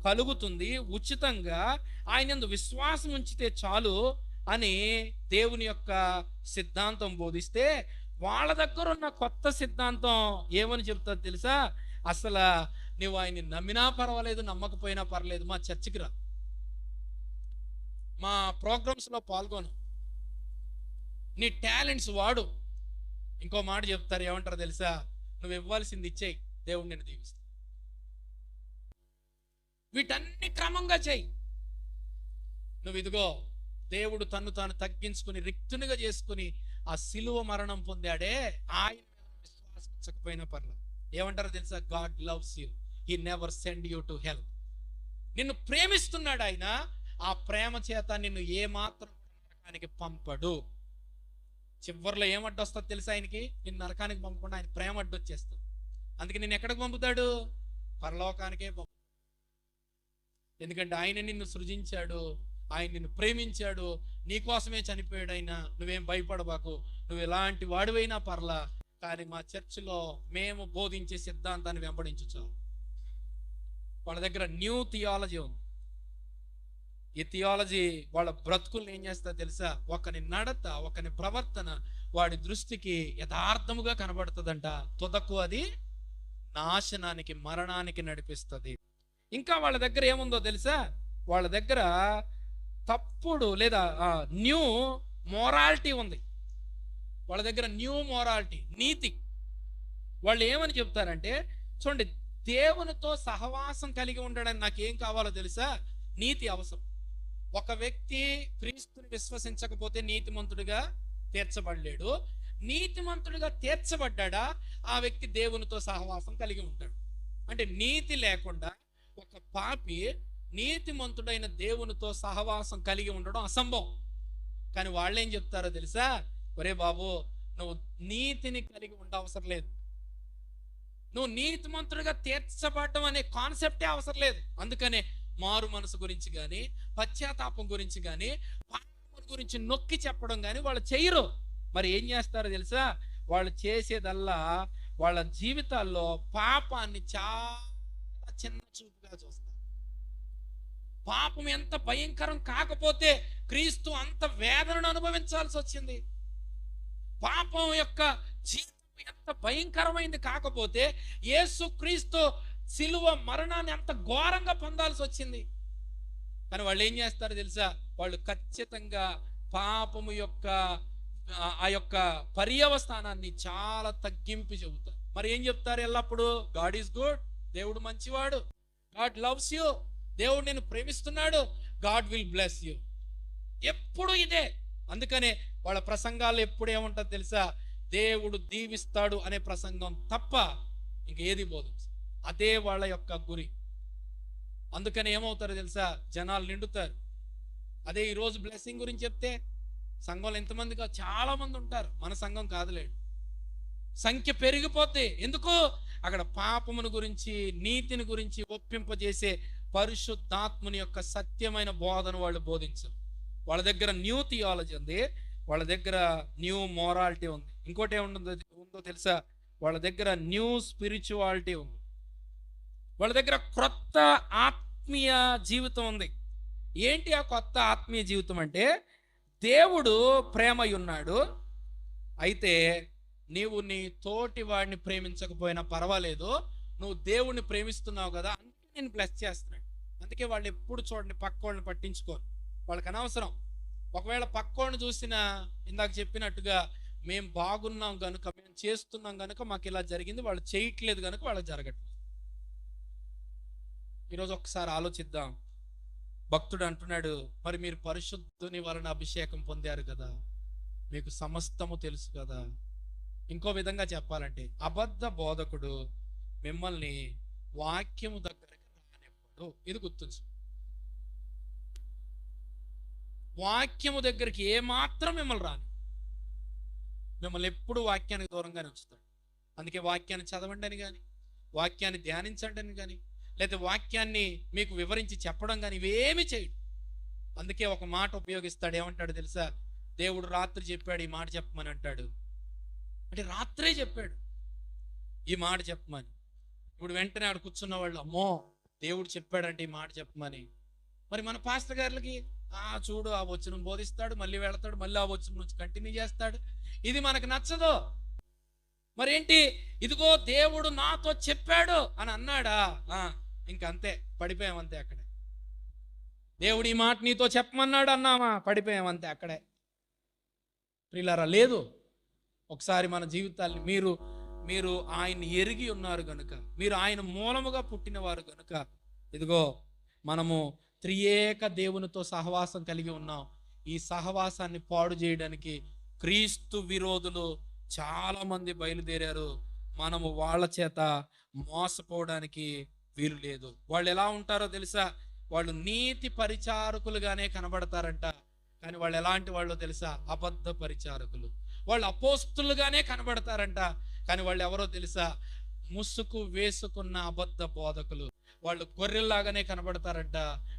కలుగుతుంది ఉచితంగా, ఆయన విశ్వాసం ఉంచితే చాలు అని దేవుని యొక్క సిద్ధాంతం బోధిస్తే, వాళ్ళ దగ్గర ఉన్న కొత్త సిద్ధాంతం ఏమని చెప్తారు తెలుసా? అసలు నువ్వు ఆయన్ని నమ్మినా పర్వాలేదు, నమ్మకపోయినా పర్లేదు, మా చర్చికి రా, మా ప్రోగ్రామ్స్లో పాల్గొను, నీ టాలెంట్స్ వాడు. ఇంకో మాట చెప్తారు, ఏమంటారు తెలుసా? నువ్వు ఇవ్వాల్సింది ఇచ్చేయి, దేవుడు నిన్ను దీవిస్తాడు. వీటన్ని క్రమంగా చేయి. నువ్వు ఇదిగో దేవుడు తన్ను తాను తగ్గించుకుని రిక్తునిగా చేసుకుని ఆ సిలువ మరణం పొందాడే, ఆయన విశ్వాసించకపోయినా పర్లేదు. ఏమంటారో తెలుసా? God loves you, he never send you to hell. నిన్ను ప్రేమిస్తున్నాడు ఆయన, ఆ ప్రేమ చేత నిన్ను ఏ మాత్రం నరకానికి పంపడు. చివరిలో ఏమడ్డొస్తుంది తెలుసా? ఆయనకి నిన్ను నరకానికి పంపకుండా ఆయన ప్రేమ అడ్డొచ్చేస్తుంది. అందుకే నిన్ను ఎక్కడికి పంపుతాడు? పరలోకానికే పంపు. ఎందుకంటే ఆయన నిన్ను సృజించాడు, ఆయన నిన్ను ప్రేమించాడు, నీకోసమే చనిపోయాడు ఆయన. నువ్వేం భయపడబాకు, నువ్వు ఎలాంటి వాడివైనా పర్లా, కానీ మా చర్చిలో మేము బోధించే సిద్ధాంతాన్ని వెంబడించు. వాళ్ళ దగ్గర న్యూ థియాలజీ ఉంది. ఈ థియాలజీ వాళ్ళ బ్రతుకుల్ని ఏం చేస్తా తెలుసా? ఒకని నడత, ఒకని ప్రవర్తన వాడి దృష్టికి యథార్థముగా కనబడుతుందంట, తుదకు అది నాశనానికి, మరణానికి నడిపిస్తుంది. ఇంకా వాళ్ళ దగ్గర ఏముందో తెలుసా? వాళ్ళ దగ్గర తప్పుడు లేదా న్యూ మొరాలిటీ ఉంది. వాళ్ళ దగ్గర న్యూ మొరాలిటీ, నీతి. వాళ్ళు ఏమని చెప్తారంటే, చూడండి, దేవునితో సహవాసం కలిగి ఉండడానికి నాకేం కావాలో తెలుసా? నీతి అవసరం. ఒక వ్యక్తి క్రీస్తుని విశ్వసించకపోతే నీతిమంతుడిగా తీర్చబడలేడు. నీతిమంతుడిగా తీర్చబడ్డా ఆ వ్యక్తి దేవునితో సహవాసం కలిగి ఉంటాడు. అంటే నీతి లేకుండా ఒక పాపి నీతిమంతుడైన దేవునితో సహవాసం కలిగి ఉండడం అసంభవం. కానీ వాళ్ళు ఏం చెప్తారో తెలుసా? ఒరే బాబు, నువ్వు నీతిని కలిగి ఉండవసరం లేదు, నువ్వు నీతిమంతుడిగా తీర్చబడడం అనే కాన్సెప్టే అవసరం లేదు. అందుకనే మారు మనసు గురించి కానీ, పశ్చాత్తాపం గురించి కానీ, పాపం గురించి నొక్కి చెప్పడం కానీ వాళ్ళు చేయరు. మరి ఏం చేస్తారో తెలుసా? వాళ్ళు చేసేదల్లా వాళ్ళ జీవితాల్లో పాపాన్ని చాలా చిన్న చూపుగా చూస్తారు. పాపం ఎంత భయంకరం కాకపోతే క్రీస్తు అంత వేదనను అనుభవించాల్సి వచ్చింది. పాపం యొక్క జీవితం ఎంత భయంకరమైంది కాకపోతే యేసు క్రీస్తు సిలువ మరణాన్ని అంత ఘోరంగా పొందాల్సి వచ్చింది. కానీ వాళ్ళు ఏం చేస్తారో తెలుసా? వాళ్ళు ఖచ్చితంగా పాపము యొక్క ఆ యొక్క పర్యవస్థానాన్ని చాలా తగ్గింపు చెబుతారు. మరి ఏం చెప్తారు ఎల్లప్పుడు? గాడ్ ఈజ్ గుడ్, దేవుడు మంచివాడు, గాడ్ లవ్స్ యూ, దేవుడు నేను ప్రేమిస్తున్నాడు, గాడ్ విల్ బ్లెస్ యూ. ఎప్పుడు ఇదే. అందుకనే వాళ్ళ ప్రసంగాలు ఎప్పుడు ఏముంటుంది తెలుసా? దేవుడు దీవిస్తాడు అనే ప్రసంగం తప్ప ఇంకేది బోధ. అదే వాళ్ళ యొక్క గురి. అందుకని ఏమవుతారో తెలుసా? జనాలు నిండుతారు. అదే ఈరోజు బ్లెస్సింగ్ గురించి చెప్తే సంఘంలో ఎంతమందిగా చాలా మంది ఉంటారు. మన సంఘం కాదులేడు, సంఖ్య పెరిగిపోతే. ఎందుకు? అక్కడ పాపమును గురించి, నీతిని గురించి ఒప్పింపజేసే పరిశుద్ధాత్ముని యొక్క సత్యమైన బోధన వాళ్ళు బోధించరు. వాళ్ళ దగ్గర న్యూ థియాలజీ ఉంది, వాళ్ళ దగ్గర న్యూ మొరాలిటీ ఉంది. ఇంకోటి ఏముందో తెలుసా? వాళ్ళ దగ్గర న్యూ స్పిరిచువాలిటీ ఉంది. వాళ్ళ దగ్గర క్రొత్త ఆత్మీయ జీవితం ఉంది. ఏంటి ఆ కొత్త ఆత్మీయ జీవితం అంటే, దేవుడు ప్రేమై ఉన్నాడు, అయితే నీవు నీ తోటి వాడిని ప్రేమించకపోయినా పర్వాలేదు, నువ్వు దేవుణ్ణి ప్రేమిస్తున్నావు కదా, అందుకే నేను బ్లెస్ చేస్తున్నాడు. అందుకే వాళ్ళు ఎప్పుడు చూడండి పక్కోళ్ళని పట్టించుకోరు, వాళ్ళకి అనవసరం. ఒకవేళ పక్కోళ్ళని చూసినా ఇందాక చెప్పినట్టుగా మేము బాగున్నాం కనుక, మేము చేస్తున్నాం కనుక మాకు ఇలా జరిగింది, వాళ్ళు చేయట్లేదు కనుక వాళ్ళకి జరగట్లేదు. ఈరోజు ఒకసారి ఆలోచిద్దాం. భక్తుడు అంటున్నాడు, మరి మీరు పరిశుద్ధుని వలన అభిషేకం పొందారు కదా, మీకు సమస్తము తెలుసు కదా. ఇంకో విధంగా చెప్పాలంటే, అబద్ధ బోధకుడు మిమ్మల్ని వాక్యము దగ్గరికి రానివ్వడు. ఇది గుర్తుంచు. వాక్యము దగ్గరికి ఏమాత్రం మిమ్మల్ని రాని, మిమ్మల్ని ఎప్పుడు వాక్యానికి దూరంగానే ఉంచుతాడు. అందుకే వాక్యాన్ని చదవండి అని కానీ, వాక్యాన్ని ధ్యానించండి అని కానీ, లేదా వాక్యాన్ని మీకు వివరించి చెప్పడం కానీ ఇవేమి చేయడు. అందుకే ఒక మాట ఉపయోగిస్తాడు. ఏమంటాడు తెలుసా? దేవుడు రాత్రి చెప్పాడు ఈ మాట చెప్పమని అంటాడు. అంటే రాత్రే చెప్పాడు ఈ మాట చెప్పమని. ఇప్పుడు వెంటనే ఆడు కూర్చున్న వాళ్ళు, అమ్మో దేవుడు చెప్పాడంటే ఈ మాట చెప్పమని. మరి మన పాస్టర్ గారికి చూడు, ఆ వచనం బోధిస్తాడు, మళ్ళీ వెళతాడు, మళ్ళీ ఆ వచనం నుంచి కంటిన్యూ చేస్తాడు. ఇది మనకు నచ్చదు. మరేంటి? ఇదిగో దేవుడు నాతో చెప్పాడు అని అన్నాడా, ఇంకంతే, పడిపోయామంతే అక్కడే. దేవుడు ఈ మాట నీతో చెప్పమన్నాడు అన్నామా, పడిపోయామంతే అక్కడే. ప్రియులారా, లేదు. ఒకసారి మన జీవితాన్ని మీరు ఆయన్ని ఎరిగి ఉన్నారు కనుక, మీరు ఆయన మూలముగా పుట్టినవారు కనుక, ఇదిగో మనము త్రియేక దేవునితో సహవాసం కలిగి ఉన్నాం. ఈ సహవాసాన్ని పాడు చేయడానికి క్రీస్తు విరోధులు చాలా మంది బయలుదేరారు. మనము వాళ్ళ చేత మోసపోవడానికి వీలు లేదు. వాళ్ళు ఎలా ఉంటారో తెలుసా? వాళ్ళు నీతి పరిచారకులుగానే కనబడతారంట, కానీ వాళ్ళు ఎలాంటి వాళ్ళో తెలుసా? అబద్ధ పరిచారకులు. వాళ్ళు అపోస్తులుగానే కనబడతారంట, కానీ వాళ్ళు ఎవరో తెలుసా? ముసుగు వేసుకున్న అబద్ధ బోధకులు. వాళ్ళు గొర్రెల్లాగానే కనబడతారంట,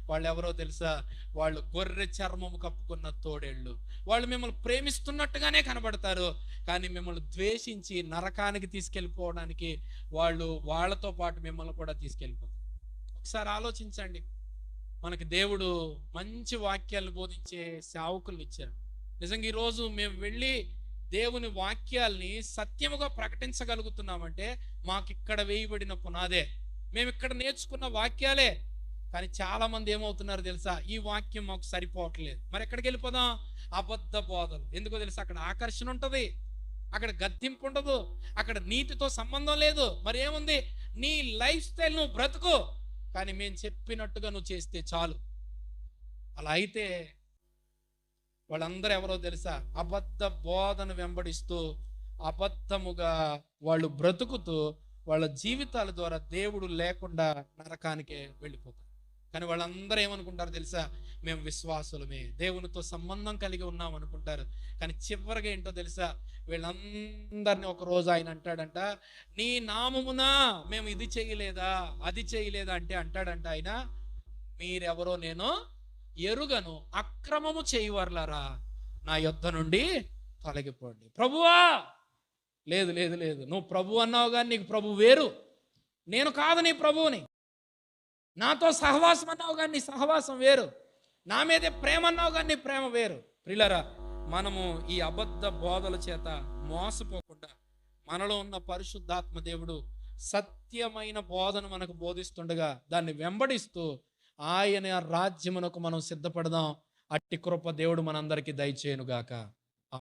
వాళ్ళు ఎవరో తెలుసా? వాళ్ళు గొర్రె చర్మము కప్పుకున్న తోడేళ్ళు. వాళ్ళు మిమ్మల్ని ప్రేమిస్తున్నట్టుగానే కనబడతారు, కానీ మిమ్మల్ని ద్వేషించి నరకానికి తీసుకెళ్ళిపోవడానికి వాళ్ళు వాళ్ళతో పాటు మిమ్మల్ని కూడా తీసుకెళ్ళిపోతారు. ఒకసారి ఆలోచించండి. మనకి దేవుడు మంచి వాక్యాలను బోధించే సేవకులను ఇచ్చారు. నిజంగా ఈరోజు మేము వెళ్ళి దేవుని వాక్యాల్ని సత్యముగా ప్రకటించగలుగుతున్నామంటే మాకు ఇక్కడ వేయబడిన పునాదే, మేము ఇక్కడ నేర్చుకున్న వాక్యాలే. కానీ చాలా మంది ఏమవుతున్నారు తెలుసా? ఈ వాక్యం మాకు సరిపోవట్లేదు, మరి ఎక్కడికి వెళ్ళిపోదాం? అబద్ధ బోధలు. ఎందుకో తెలుసా? అక్కడ ఆకర్షణ ఉంటుంది, అక్కడ గద్దింపు ఉండదు, అక్కడ నీతితో సంబంధం లేదు. మరి ఏముంది? నీ లైఫ్ స్టైల్ నువ్వు బ్రతుకు, కానీ మేము చెప్పినట్టుగా నువ్వు చేస్తే చాలు. అలా అయితే వాళ్ళందరూ ఎవరో తెలుసా? అబద్ధ బోధన వెంబడిస్తూ అబద్ధముగా వాళ్ళు బ్రతుకుతూ వాళ్ళ జీవితాల ద్వారా దేవుడు లేకుండా నరకానికే వెళ్ళిపోతారు. కానీ వాళ్ళందరూ ఏమనుకుంటారు తెలుసా? మేము విశ్వాసులమే, దేవునితో సంబంధం కలిగి ఉన్నాం అనుకుంటారు. కానీ చివరిగా ఏంటో తెలుసా? వీళ్ళందరినీ ఒక రోజు ఆయన అంటాడంట, నీ నామమున మేము ఇది చేయలేదా, అది చేయలేదా అంటే అంటాడంట ఆయన, మీరెవరో నేను ఎరుగను, అక్రమము చేయవర్లారా నా యొద్ద నుండి తొలగిపోండి. ప్రభువా, లేదు లేదు లేదు, నువ్వు ప్రభు అన్నావు కానీ నీకు ప్రభు వేరు, నేను కాదు నీ ప్రభువుని. నాతో సహవాసం అన్నావు కానీ నీ సహవాసం వేరు, నా మీదే ప్రేమ అన్నావు కానీ నీ ప్రేమ వేరు. ప్రియులారా, మనము ఈ అబద్ధ బోధల చేత మోసపోకుండా మనలో ఉన్న పరిశుద్ధాత్మ దేవుడు సత్యమైన బోధన మనకు బోధిస్తుండగా దాన్ని వెంబడిస్తూ ఆయన రాజ్యమునకు మనం సిద్ధపడదాం. అట్టి కృప దేవుడు మనందరికీ దయచేయునుగాక.